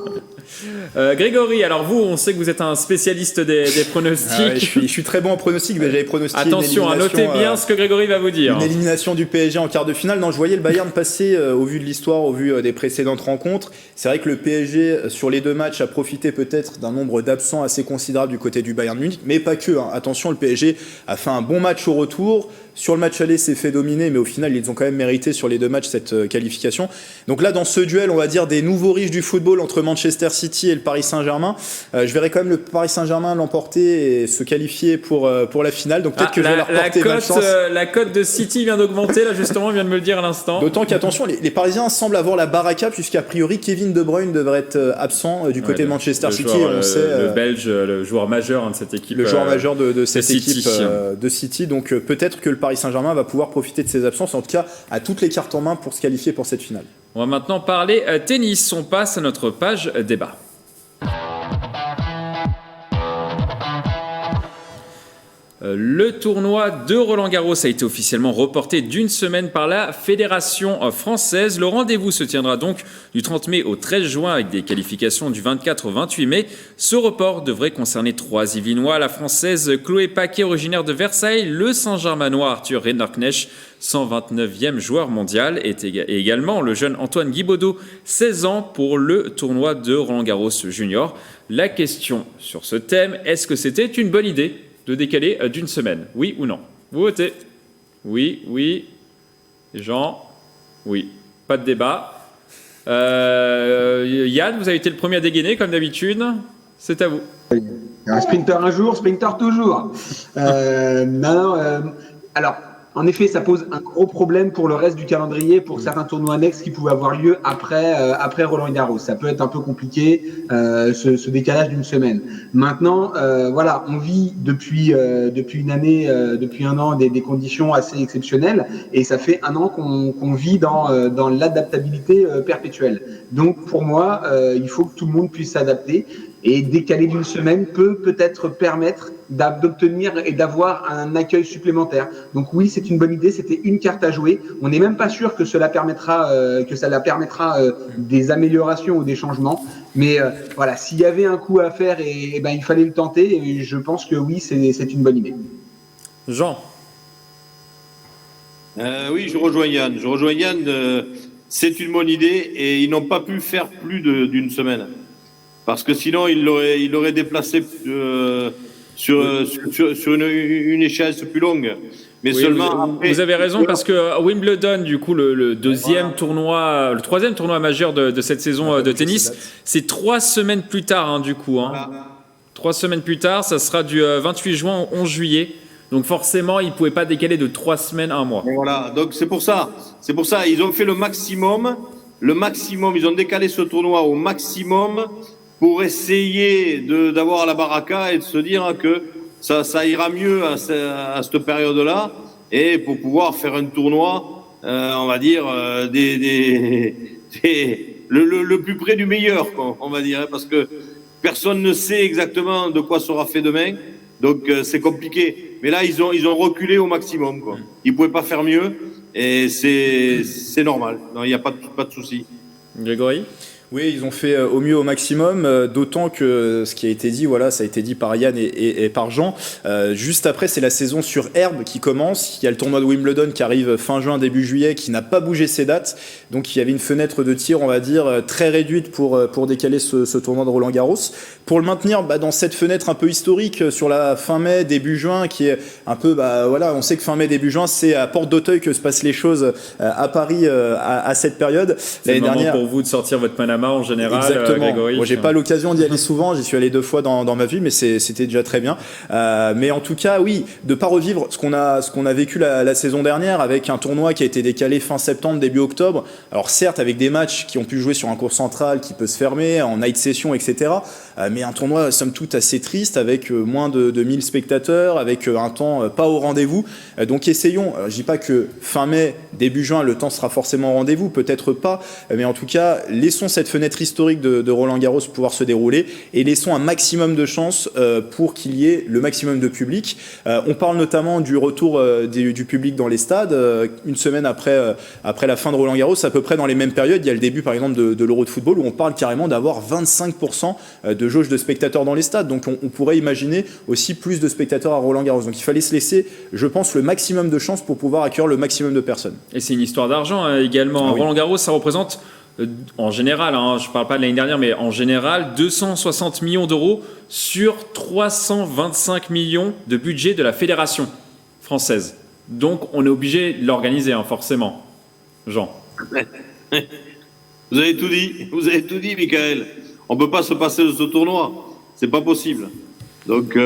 Grégory, alors vous, on sait que vous êtes un spécialiste des pronostics. Je suis très bon en pronostics, mais j'avais pronostiqué. Attention, notez bien ce que Grégory va vous dire. Une élimination du PSG en quart de finale. Non, je voyais le Bayern passer au vu de l'histoire, au vu des précédentes rencontres. C'est vrai que le PSG, sur les 2 matchs, a profité peut-être d'un nombre d'absents assez considérable du côté du Bayern Munich, mais pas que. Hein. Attention, le PSG a fait un bon match au retour. Sur le match aller, s'est fait dominer, mais au final, ils ont quand même mérité sur les 2 matchs cette qualification. Donc là, dans ce duel, on va dire des nouveaux riches du football entre Manchester City et le Paris Saint-Germain, je verrai quand même le Paris Saint-Germain l'emporter et se qualifier pour la finale. Donc peut-être que je vais leur porter bonne chance. La cote de City vient d'augmenter, là justement, on vient de me le dire à l'instant. D'autant qu'attention, les Parisiens semblent avoir la baraka, puisqu'a priori Kevin De Bruyne devrait être absent du côté de Manchester City. On sait, le Belge, le joueur majeur de cette équipe. Le joueur majeur de cette équipe de City. Donc peut-être que le Paris Saint-Germain va pouvoir profiter de ses absences, en tout cas à toutes les cartes en main pour se qualifier pour cette finale. On va maintenant parler tennis. On passe à notre page débat. Le tournoi de Roland-Garros a été officiellement reporté d'une semaine par la Fédération française. Le rendez-vous se tiendra donc du 30 mai au 13 juin avec des qualifications du 24 au 28 mai. Ce report devrait concerner 3 Yvinois, la Française Chloé Paquet, originaire de Versailles, le Saint-Germanois Arthur Rinderknecht, 129e joueur mondial, et également le jeune Antoine Guibaudot, 16 ans, pour le tournoi de Roland-Garros Junior. La question sur ce thème, est-ce que c'était une bonne idée de décaler d'une semaine? Oui ou non? Vous votez. Oui. Jean? Oui. Pas de débat. Yann, vous avez été le premier à dégainer, comme d'habitude. C'est à vous. Un sprinter un jour, sprinter toujours. Alors, en effet, ça pose un gros problème pour le reste du calendrier, pour certains tournois annexes qui pouvaient avoir lieu après Roland-Garros. Ça peut être un peu compliqué, ce décalage d'une semaine. Maintenant, voilà, on vit depuis une année, depuis un an, des conditions assez exceptionnelles, et ça fait un an qu'on vit dans l'adaptabilité perpétuelle. Donc, pour moi, il faut que tout le monde puisse s'adapter. Et décaler d'une semaine peut-être permettre d'obtenir et d'avoir un accueil supplémentaire. Donc oui, c'est une bonne idée, c'était une carte à jouer. On n'est même pas sûr que cela permettra des améliorations ou des changements. Mais voilà, s'il y avait un coup à faire, il fallait le tenter. Et je pense que oui, c'est une bonne idée. Jean? Oui, je rejoins Yann. C'est une bonne idée et ils n'ont pas pu faire plus d'une semaine. Parce que sinon, il l'aurait déplacé sur une échéance plus longue. Mais oui, seulement vous avez raison, parce que Wimbledon, du coup, le troisième tournoi majeur de cette saison de tennis, c'est 3 semaines plus tard, du coup. Voilà. 3 semaines plus tard, ça sera du 28 juin au 11 juillet. Donc forcément, ils ne pouvaient pas décaler de 3 semaines à un mois. Et voilà, donc c'est pour ça. Ils ont fait le maximum. Ils ont décalé ce tournoi au maximum pour essayer d'avoir la baraka et de se dire que ça ira mieux à cette période-là, et pour pouvoir faire un tournoi, on va dire, le plus près du meilleur, quoi, on va dire, parce que personne ne sait exactement de quoi sera fait demain, donc c'est compliqué. Mais là, ils ont reculé au maximum, quoi. Ils pouvaient pas faire mieux, et c'est normal. Non, il n'y a pas de souci. Grégory? Oui, ils ont fait au mieux au maximum, d'autant que ce qui a été dit, voilà, ça a été dit par Yann et par Jean. Juste après, c'est la saison sur herbe qui commence. Il y a le tournoi de Wimbledon qui arrive fin juin, début juillet, qui n'a pas bougé ses dates. Donc il y avait une fenêtre de tir, on va dire, très réduite pour décaler ce tournoi de Roland-Garros. Pour le maintenir dans cette fenêtre un peu historique sur la fin mai, début juin, qui est un peu, voilà, on sait que fin mai, début juin, c'est à Porte d'Auteuil que se passent les choses à Paris à cette période. C'est le moment pour vous de sortir votre Panama en général. Exactement. Grégory. Moi, j'ai pas l'occasion d'y aller souvent. J'y suis allé 2 fois dans ma vie, mais c'était déjà très bien. Mais en tout cas, oui, de pas revivre ce qu'on a vécu la saison dernière, avec un tournoi qui a été décalé fin septembre, début octobre. Alors certes, avec des matchs qui ont pu jouer sur un court central qui peut se fermer, en night session, etc. Mais un tournoi, somme toute, assez triste, avec moins de 1000 spectateurs, avec un temps pas au rendez-vous. Donc essayons. Je dis pas que fin mai, début juin, le temps sera forcément au rendez-vous, peut-être pas. Mais en tout cas, laissons cette fenêtre historique de Roland-Garros pouvoir se dérouler, et laissons un maximum de chances pour qu'il y ait le maximum de public. On parle notamment du retour du public dans les stades. Une semaine après la fin de Roland-Garros, à peu près dans les mêmes périodes, il y a le début par exemple de l'Euro de football, où on parle carrément d'avoir 25% de jauge de spectateurs dans les stades. Donc on pourrait imaginer aussi plus de spectateurs à Roland-Garros. Donc il fallait se laisser, je pense, le maximum de chances pour pouvoir accueillir le maximum de personnes. Et c'est une histoire d'argent également. Ah oui. Roland-Garros, ça représente en général, je ne parle pas de l'année dernière, mais en général, 260 millions d'euros sur 325 millions de budget de la Fédération française. Donc, on est obligé de l'organiser, forcément. Jean. Vous avez tout dit, Michael. On ne peut pas se passer de ce tournoi. C'est pas possible. Donc,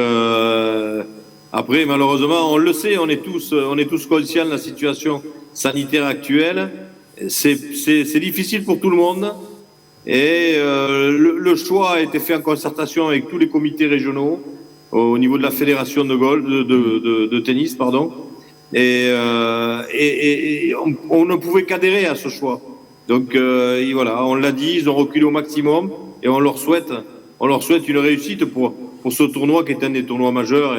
après, malheureusement, on le sait, on est tous conscients de la situation sanitaire actuelle. C'est difficile pour tout le monde, et le choix a été fait en concertation avec tous les comités régionaux au niveau de la fédération de tennis, pardon, et on ne pouvait qu'adhérer à ce choix. Donc voilà, on l'a dit, ils ont reculé au maximum, et on leur souhaite une réussite pour ce tournoi qui est un des tournois majeurs,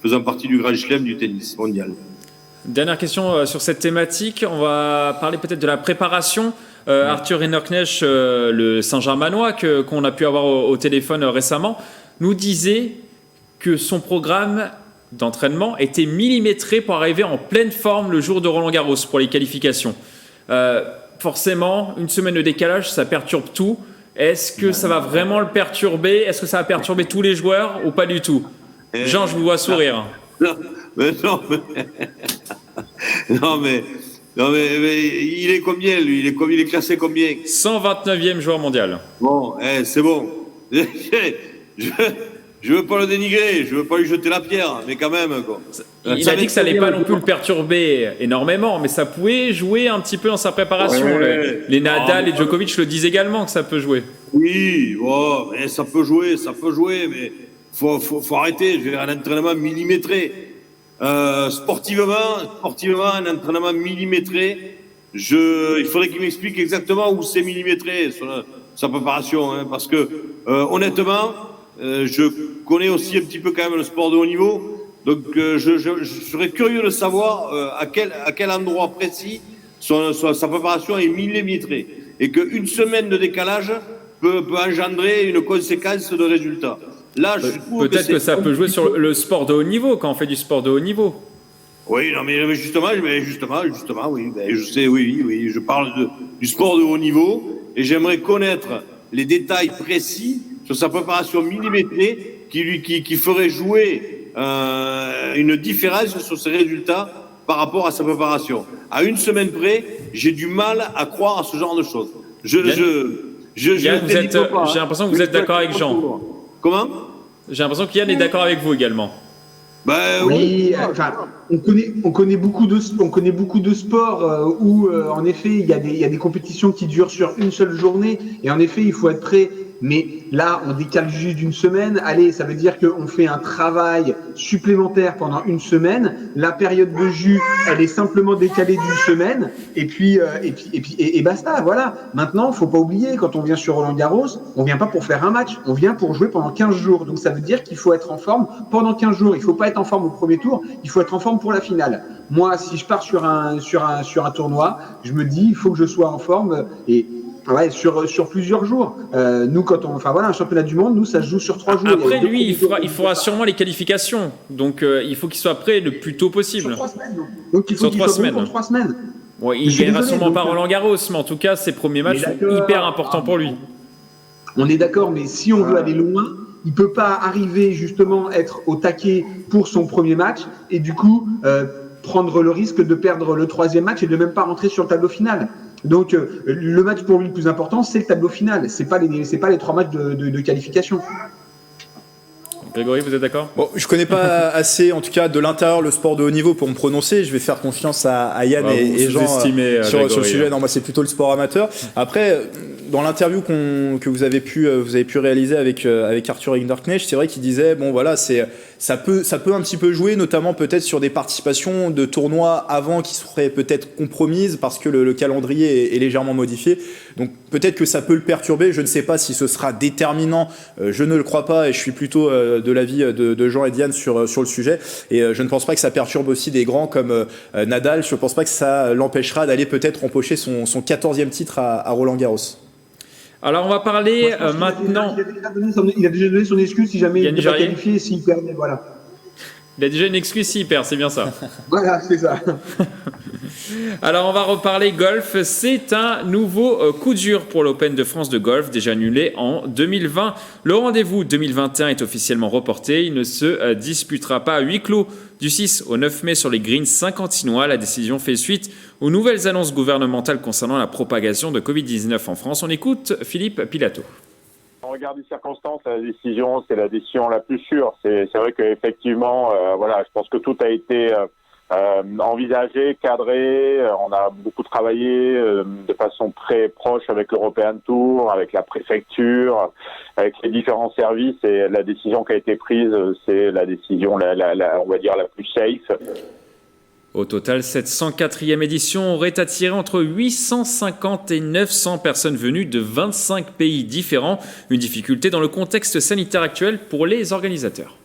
faisant partie du Grand Chelem du tennis mondial. Dernière question sur cette thématique. On va parler peut-être de la préparation. Arthur Hinderknecht, le Saint-Germanois qu'on a pu avoir au téléphone récemment, nous disait que son programme d'entraînement était millimétré pour arriver en pleine forme le jour de Roland-Garros pour les qualifications. Forcément, une semaine de décalage, ça perturbe tout. Est-ce que ça va vraiment le perturber? Est-ce que ça va perturber tous les joueurs ou pas du tout? Jean, je vous vois sourire. Non, mais il est combien, lui? Il est classé combien? 129e joueur mondial. Bon, c'est bon. Je veux pas le dénigrer, je veux pas lui jeter la pierre, mais quand même, quoi. Il a dit que ça n'allait pas non plus le perturber énormément, mais ça pouvait jouer un petit peu dans sa préparation. Ouais. Les Nadal et Djokovic le disent également que ça peut jouer. Oui, bon, mais ça peut jouer, mais faut arrêter. Je veux dire, un entraînement millimétré. Sportivement, un entraînement millimétré. Il faudrait qu'il m'explique exactement où c'est millimétré sa préparation, hein, parce que honnêtement, je connais aussi un petit peu quand même le sport de haut niveau, donc je serais curieux de savoir à quel endroit précis sa préparation est millimétrée, et qu'une semaine de décalage peut engendrer une conséquence de résultat. Là, je trouve peut-être que ça peut jouer sur le sport de haut niveau, quand on fait du sport de haut niveau. Oui, non, mais justement, oui. Je sais, oui. Je parle du sport de haut niveau, et j'aimerais connaître les détails précis sur sa préparation millimétrée qui ferait jouer une différence sur ses résultats par rapport à sa préparation. À une semaine près, j'ai du mal à croire à ce genre de choses. Yann, j'ai l'impression que vous êtes d'accord avec Jean. Comment? J'ai l'impression qu'Yann est d'accord avec vous également. Oui, enfin, on connaît beaucoup de sports où, en effet, il y a des compétitions qui durent sur une seule journée, et en effet, il faut être prêt. Mais là, on décale juste d'une semaine. Allez, ça veut dire qu'on fait un travail supplémentaire pendant une semaine. La période de jus, elle est simplement décalée d'une semaine. Et puis basta. Voilà. Maintenant, faut pas oublier, quand on vient sur Roland-Garros, on vient pas pour faire un match. On vient pour jouer pendant 15 jours. Donc, ça veut dire qu'il faut être en forme pendant 15 jours. Il faut pas être en forme au premier tour. Il faut être en forme pour la finale. Moi, si je pars sur un tournoi, je me dis, il faut que je sois en forme ouais, sur plusieurs jours. Nous, un championnat du monde, nous, ça se joue sur 3 jours. Après, lui, il fera sûrement les qualifications. Donc, il faut qu'il soit prêt le plus tôt possible. Sur 3 semaines. Donc, il faut qu'il soit bon pour 3 semaines. Ouais, il ne gagnera sûrement pas Roland-Garros, mais en tout cas, ses premiers matchs sont hyper importants pour lui. On est d'accord, mais si on veut aller loin, il ne peut pas arriver justement être au taquet pour son premier match et du coup prendre le risque de perdre le 3e match et de même pas rentrer sur le tableau final. Donc le match pour lui le plus important, c'est le tableau final. C'est pas les 3 matchs de qualification. Grégory, vous êtes d'accord? Bon, je connais pas assez, en tout cas, de l'intérieur, le sport de haut niveau pour me prononcer. Je vais faire confiance à Yann et Jean sur le sujet. Non, moi, c'est plutôt le sport amateur. Après, dans l'interview que vous avez pu réaliser avec Arthur Hinderknecht, c'est vrai qu'il disait, bon, voilà, ça peut un petit peu jouer, notamment peut-être sur des participations de tournois avant qui seraient peut-être compromises parce que le calendrier est légèrement modifié. Donc peut-être que ça peut le perturber. Je ne sais pas si ce sera déterminant. Je ne le crois pas et je suis plutôt de l'avis de Jean et Diane sur le sujet. Et je ne pense pas que ça perturbe aussi des grands comme Nadal. Je ne pense pas que ça l'empêchera d'aller peut-être empocher son 14e titre à Roland-Garros. Alors on va parler maintenant. Il a déjà donné son excuse si jamais il n'est pas qualifié, s'il perdait, voilà. Il a déjà une excuse s'il perd, c'est bien ça. Voilà, c'est ça. Alors on va reparler golf. C'est un nouveau coup dur pour l'Open de France de golf, déjà annulé en 2020. Le rendez-vous 2021 est officiellement reporté. Il ne se disputera pas à huis clos du 6 au 9 mai sur les greens saint-quentinois. La décision fait suite aux nouvelles annonces gouvernementales concernant la propagation de Covid-19 en France. On écoute Philippe Pilato. Au regard des circonstances, la décision, c'est la décision la plus sûre. C'est vrai qu'effectivement, voilà, je pense que tout a été envisagé, cadré. On a beaucoup travaillé de façon très proche avec l'European Tour, avec la préfecture, avec les différents services. Et la décision qui a été prise, c'est la décision, on va dire, la plus safe. Au total, cette 104e édition aurait attiré entre 850 et 900 personnes venues de 25 pays différents. Une difficulté dans le contexte sanitaire actuel pour les organisateurs.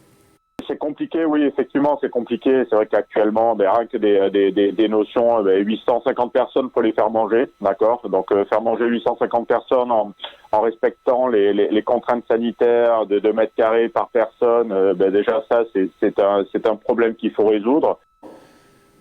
C'est compliqué compliqué, oui, effectivement, c'est compliqué. C'est vrai qu'actuellement, rien que des notions, 850 personnes, faut les faire manger, d'accord. Donc, faire manger 850 personnes en respectant les contraintes sanitaires de 2 mètres carrés par personne, déjà ça, c'est un problème qu'il faut résoudre.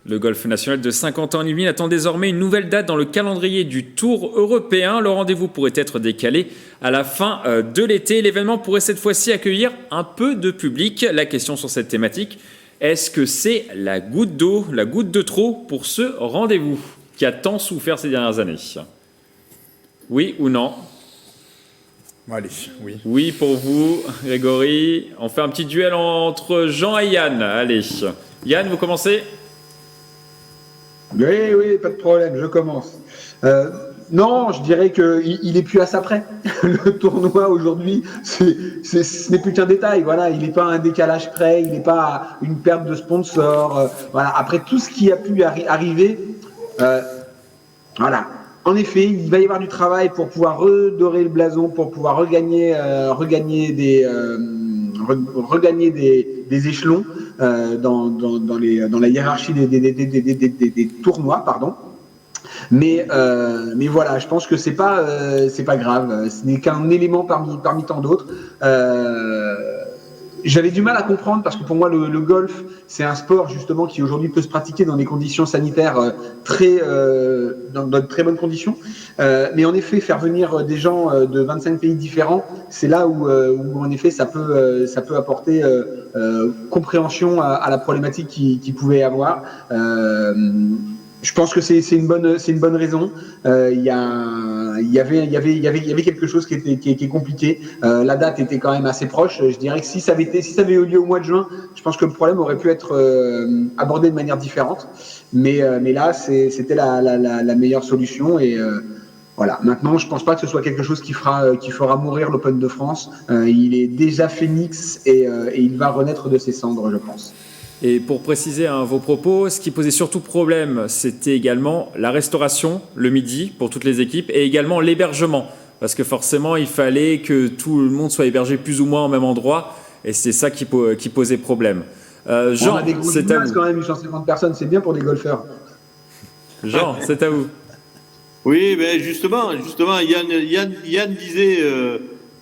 Le golf national de Saint-Quentin-en-Yvelines attend désormais une nouvelle date dans le calendrier du Tour européen. Le rendez-vous pourrait être décalé à la fin de l'été. L'événement pourrait cette fois-ci accueillir un peu de public. La question sur cette thématique, est-ce que c'est la goutte d'eau, la goutte de trop pour ce rendez-vous qui a tant souffert ces dernières années? Oui ou non? Allez, oui. Oui pour vous, Grégory. On fait un petit duel entre Jean et Yann. Allez, Yann, vous commencez? Oui, pas de problème, je commence. Non, je dirais qu'il est plus à ça près. Le tournoi aujourd'hui, ce n'est plus qu'un détail. Voilà, il n'est pas à un décalage près, il n'est pas à une perte de sponsors. Voilà, après tout ce qui a pu arriver, voilà. En effet, il va y avoir du travail pour pouvoir redorer le blason, pour pouvoir regagner des échelons dans la hiérarchie des tournois, pardon. Mais voilà, je pense que c'est pas grave. Ce n'est qu'un élément parmi tant d'autres. J'avais du mal à comprendre parce que pour moi le golf c'est un sport justement qui aujourd'hui peut se pratiquer dans des conditions sanitaires dans de très bonnes conditions. Mais en effet faire venir des gens de 25 pays différents, c'est là où en effet ça peut apporter compréhension à la problématique qui pouvait y avoir. Je pense que c'est une bonne raison. Il y avait quelque chose qui est compliqué. La date était quand même assez proche. Je dirais que si ça avait eu lieu au mois de juin, je pense que le problème aurait pu être abordé de manière différente. Mais là, c'était la meilleure solution et voilà. Maintenant, je pense pas que ce soit quelque chose qui fera mourir l'Open de France. Il est déjà phénix et il va renaître de ses cendres, je pense. Et pour préciser vos propos, ce qui posait surtout problème, c'était également la restauration le midi pour toutes les équipes et également l'hébergement. Parce que forcément, il fallait que tout le monde soit hébergé plus ou moins au même endroit et c'est ça qui posait problème. Jean, on a des groupes de masse quand même, 850 personnes, c'est bien pour des golfeurs. Jean, c'est à vous. Oui, mais justement, Yann disait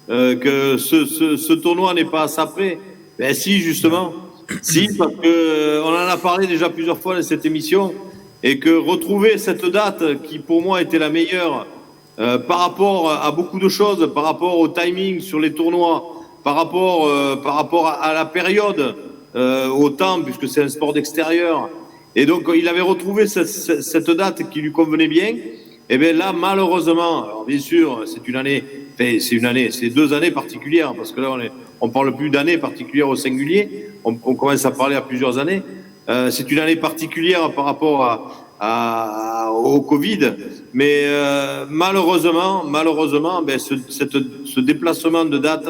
que ce tournoi n'est pas à ça près. Ben si, justement. Si, parce que on en a parlé déjà plusieurs fois dans cette émission et que retrouver cette date qui pour moi était la meilleure par rapport à beaucoup de choses, par rapport au timing sur les tournois, par rapport à la période, au temps, puisque c'est un sport d'extérieur. Et donc il avait retrouvé cette date qui lui convenait bien. Et bien là, malheureusement, alors bien sûr, c'est 2 années particulières, parce que là, on parle plus d'années particulières au singulier, on commence à parler à plusieurs années. C'est une année particulière par rapport au Covid, mais malheureusement, ce déplacement de date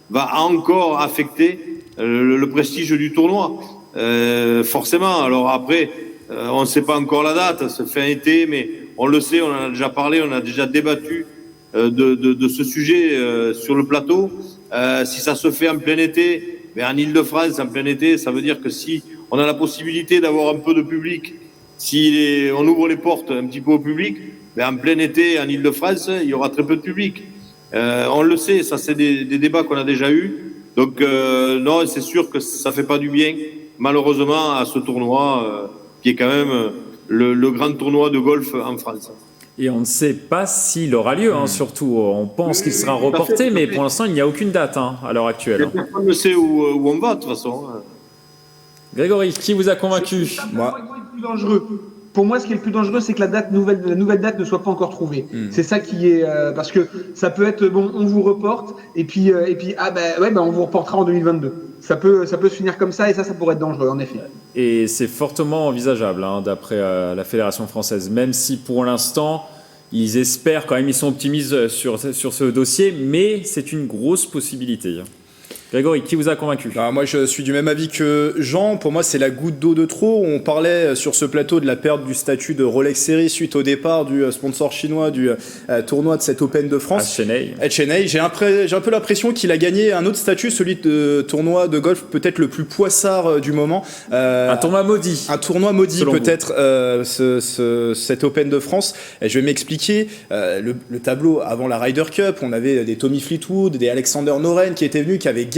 va encore affecter le prestige du tournoi. Forcément, alors après, on ne sait pas encore la date, c'est fin été, mais on le sait, on en a déjà parlé, on a déjà débattu de ce sujet sur le plateau. Si ça se fait en plein été, en Île-de-France, en plein été, ça veut dire que si on a la possibilité d'avoir un peu de public, si on ouvre les portes un petit peu au public, en plein été, en Île-de-France, il y aura très peu de public. On le sait, ça c'est des débats qu'on a déjà eus. Donc non, c'est sûr que ça fait pas du bien, malheureusement, à ce tournoi qui est quand même le grand tournoi de golf en France. Et on ne sait pas s'il aura lieu, surtout. On pense qu'il sera reporté, mais pour l'instant, il n'y a aucune date à l'heure actuelle. Personne ne sait où on va, de toute façon. Grégory, qui vous a convaincu? Moi. Pour moi, ce qui est le plus dangereux, c'est que la nouvelle date ne soit pas encore trouvée. C'est ça qui est... parce que ça peut être, bon, on vous reporte, et puis on vous reportera en 2022. Ça peut se finir comme ça, et ça pourrait être dangereux, en effet. Et c'est fortement envisageable, d'après la Fédération française, même si pour l'instant, ils espèrent quand même, ils sont optimistes sur ce dossier, mais c'est une grosse possibilité. Grégory, qui vous a convaincu? Alors moi, je suis du même avis que Jean. Pour moi, c'est la goutte d'eau de trop. On parlait sur ce plateau de la perte du statut de Rolex Series suite au départ du sponsor chinois du tournoi de cette Open de France. HNA. J'ai un peu l'impression qu'il a gagné un autre statut, celui de tournoi de golf peut-être le plus poissard du moment. Un tournoi maudit. Un tournoi maudit peut-être, cette Open de France. Et je vais m'expliquer. Le tableau avant la Ryder Cup, on avait des Tommy Fleetwood, des Alexander Noren qui étaient venus, qui avaient gagné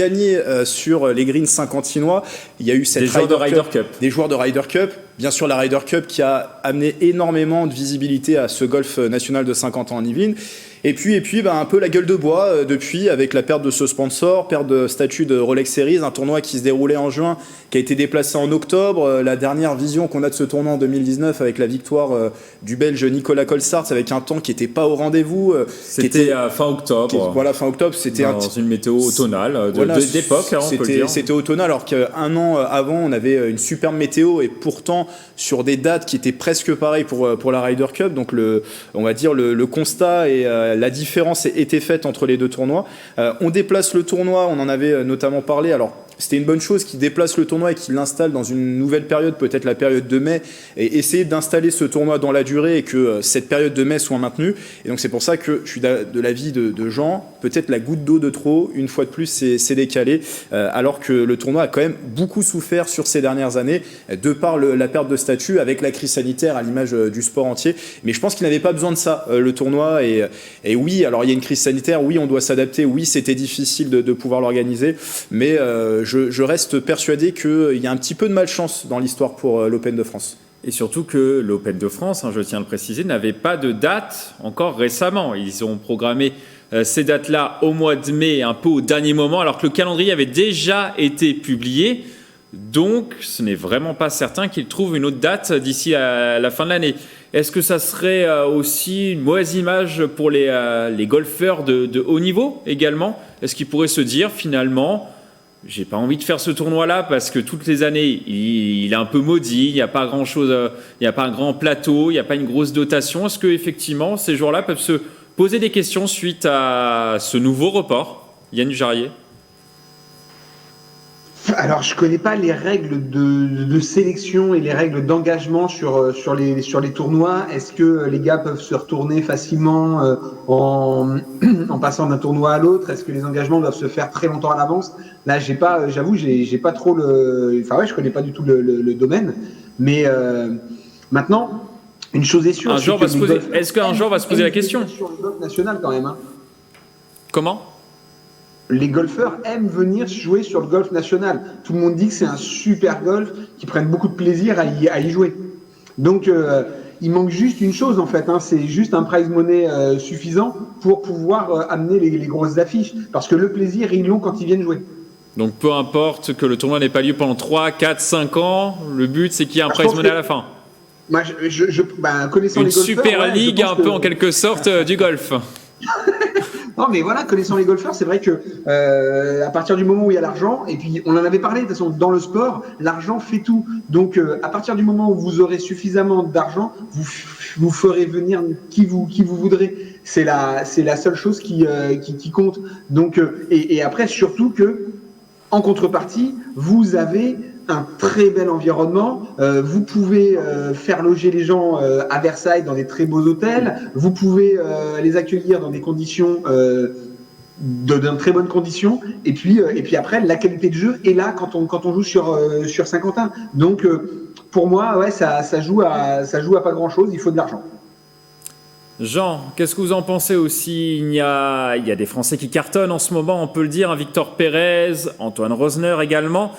sur les greens saint-quentinois. Il y a eu cette des joueurs de Ryder Cup. Des joueurs de Ryder Cup. Bien sûr, la Ryder Cup qui a amené énormément de visibilité à ce golf national de Saint-Quentin en Yvelines. Et puis un peu la gueule de bois depuis, avec la perte de ce sponsor, perte de statut de Rolex Series, un tournoi qui se déroulait en juin, qui a été déplacé en octobre. La dernière vision qu'on a de ce tournoi en 2019 avec la victoire du Belge Nicolas Colsaerts avec un temps qui n'était pas au rendez-vous. C'était fin octobre. Fin octobre, c'était dans une météo automnale d'époque, on peut le dire. C'était automnal, alors qu'un an avant, on avait une superbe météo et pourtant sur des dates qui étaient presque pareilles pour la Ryder Cup. Donc on va dire le constat et la différence était faite entre les deux tournois. On déplace le tournoi, on en avait notamment parlé. Alors, c'était une bonne chose qu'il déplace le tournoi et qu'il l'installe dans une nouvelle période, peut-être la période de mai, et essayer d'installer ce tournoi dans la durée et que cette période de mai soit maintenue. Et donc c'est pour ça que je suis de l'avis de Jean, peut-être la goutte d'eau de trop, une fois de plus, c'est décalé, alors que le tournoi a quand même beaucoup souffert sur ces dernières années, de par la perte de statut, avec la crise sanitaire à l'image du sport entier. Mais je pense qu'il n'avait pas besoin de ça, le tournoi. Et oui, alors il y a une crise sanitaire, oui, on doit s'adapter, oui, c'était difficile de pouvoir l'organiser, mais je reste persuadé qu'il y a un petit peu de malchance dans l'histoire pour l'Open de France. Et surtout que l'Open de France, je tiens à le préciser, n'avait pas de date encore récemment. Ils ont programmé ces dates-là au mois de mai, un peu au dernier moment, alors que le calendrier avait déjà été publié. Donc, ce n'est vraiment pas certain qu'ils trouvent une autre date d'ici à la fin de l'année. Est-ce que ça serait aussi une mauvaise image pour les golfeurs de haut niveau également? Est-ce qu'ils pourraient se dire finalement, j'ai pas envie de faire ce tournoi-là parce que toutes les années, il est un peu maudit, il n'y a pas grand-chose, il n'y a pas un grand plateau, il n'y a pas une grosse dotation. Est-ce que effectivement ces joueurs-là peuvent se poser des questions suite à ce nouveau report? Yann Dujarier? Alors, je connais pas les règles de sélection et les règles d'engagement sur les tournois. Est-ce que les gars peuvent se retourner facilement en passant d'un tournoi à l'autre? Est-ce que les engagements doivent se faire très longtemps à l'avance? Là, j'avoue, j'ai pas trop je connais pas du tout le domaine. Mais maintenant, une chose est sûre. Est-ce qu'un jour va se poser la question? Sur le golf national, quand même. Hein. Comment? Les golfeurs aiment venir jouer sur le golf national. Tout le monde dit que c'est un super golf, qu'ils prennent beaucoup de plaisir à y jouer. Donc, il manque juste une chose, en fait. Hein, c'est juste un prize money suffisant pour pouvoir amener les grosses affiches. Parce que le plaisir, ils l'ont quand ils viennent jouer. Donc, peu importe que le tournoi n'ait pas lieu pendant 3, 4, 5 ans, le but, c'est qu'il y ait un prize money à la fin. Moi, connaissant les golfeurs... Une super ligue, un peu en quelque sorte, du golf. Non, mais voilà, connaissant les golfeurs, c'est vrai que à partir du moment où il y a l'argent, et puis on en avait parlé, de toute façon, dans le sport, l'argent fait tout. Donc, à partir du moment où vous aurez suffisamment d'argent, vous ferez venir qui vous voudrez. C'est la seule chose qui compte. Donc, et après, surtout que, en contrepartie, vous avez un très bel environnement. Vous pouvez faire loger les gens à Versailles dans des très beaux hôtels. Vous pouvez les accueillir dans des conditions de très bonnes conditions. Et puis après, la qualité de jeu est là quand on joue sur Saint-Quentin. Donc pour moi, ouais, ça joue à pas grand-chose. Il faut de l'argent. Jean, qu'est-ce que vous en pensez aussi? Il y a des Français qui cartonnent en ce moment, on peut le dire. Victor Pérez, Antoine Rosner également.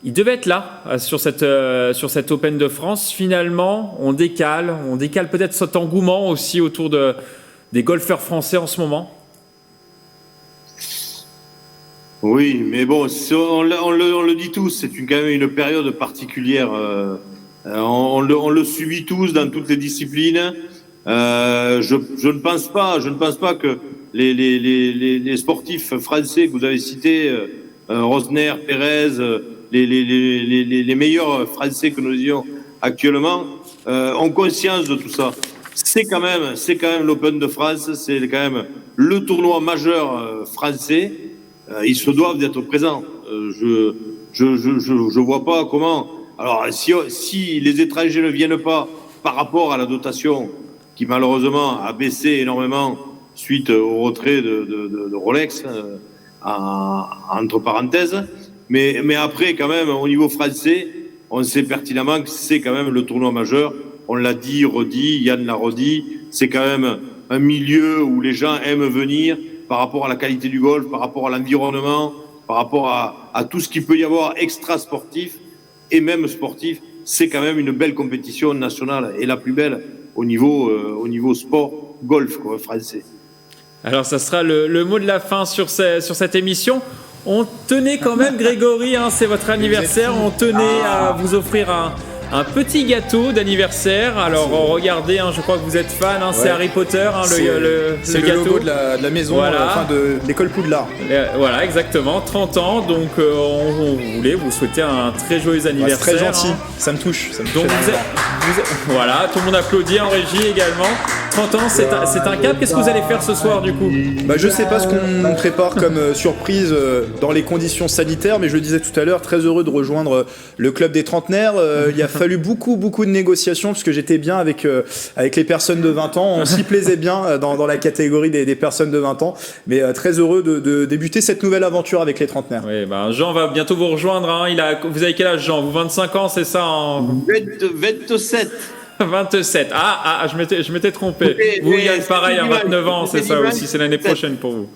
Il devait être là sur cette Open de France. Finalement, on décale peut-être cet engouement aussi autour des golfeurs français en ce moment. Oui, mais bon, on le dit tous, c'est quand même une période particulière. On le subit tous dans toutes les disciplines. Je ne pense pas que les sportifs français que vous avez cités, Rosner, Pérez, les meilleurs Français que nous ayons actuellement, ont conscience de tout ça. C'est quand même l'Open de France, c'est quand même le tournoi majeur français. ils se doivent d'être présents. Je vois pas comment. Alors, si les étrangers ne viennent pas par rapport à la dotation, qui malheureusement a baissé énormément suite au retrait de Rolex, entre parenthèses, mais après, quand même, au niveau français, on sait pertinemment que c'est quand même le tournoi majeur. On l'a dit, redit, Yann l'a redit. C'est quand même un milieu où les gens aiment venir par rapport à la qualité du golf, par rapport à l'environnement, par rapport à tout ce qu'il peut y avoir extra sportif et même sportif. C'est quand même une belle compétition nationale et la plus belle au niveau sport golf français. Alors ça sera le mot de la fin sur cette émission. On tenait quand même, Grégory, c'est votre anniversaire, on tenait à vous offrir un petit gâteau d'anniversaire. Alors regardez, je crois que vous êtes fan, c'est Harry Potter, c'est le gâteau. Logo de la maison, voilà. De l'école Poudlard. Voilà, exactement, 30 ans, donc on voulait vous souhaiter un très joyeux anniversaire. C'est très gentil, ça me touche. Donc voilà, tout le monde applaudit en régie également. 30 ans, c'est un cap. Qu'est-ce que vous allez faire ce soir du coup ? Je sais pas ce qu'on prépare comme surprise dans les conditions sanitaires, mais je le disais tout à l'heure, très heureux de rejoindre le club des trentenaires. Il a fallu beaucoup de négociations parce que j'étais bien avec les personnes de 20 ans. On s'y plaisait bien dans la catégorie des personnes de 20 ans, mais très heureux de débuter cette nouvelle aventure avec les trentenaires. Oui, Jean va bientôt vous rejoindre. Vous avez quel âge, Jean ? Vous 25 ans, c'est ça 27. 27. Je m'étais trompé. Vous, Yann, pareil, 29 ans, c'est ça aussi. C'est l'année prochaine pour vous.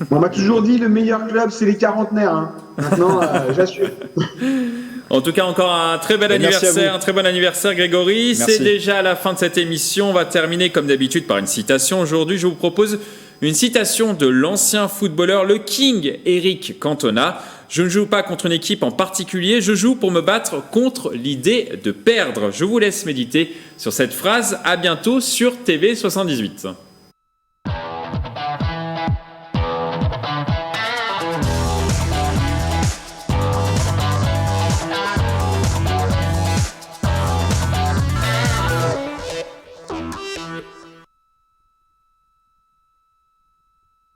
On m'a toujours dit le meilleur club, c'est les quarantenaires. Maintenant, j'assure. En tout cas, encore un très bel anniversaire, un très bon anniversaire, Grégory. Merci. C'est déjà la fin de cette émission. On va terminer comme d'habitude par une citation. Aujourd'hui, je vous propose une citation de l'ancien footballeur, le King, Eric Cantona. Je ne joue pas contre une équipe en particulier, je joue pour me battre contre l'idée de perdre. Je vous laisse méditer sur cette phrase. À bientôt sur TV78.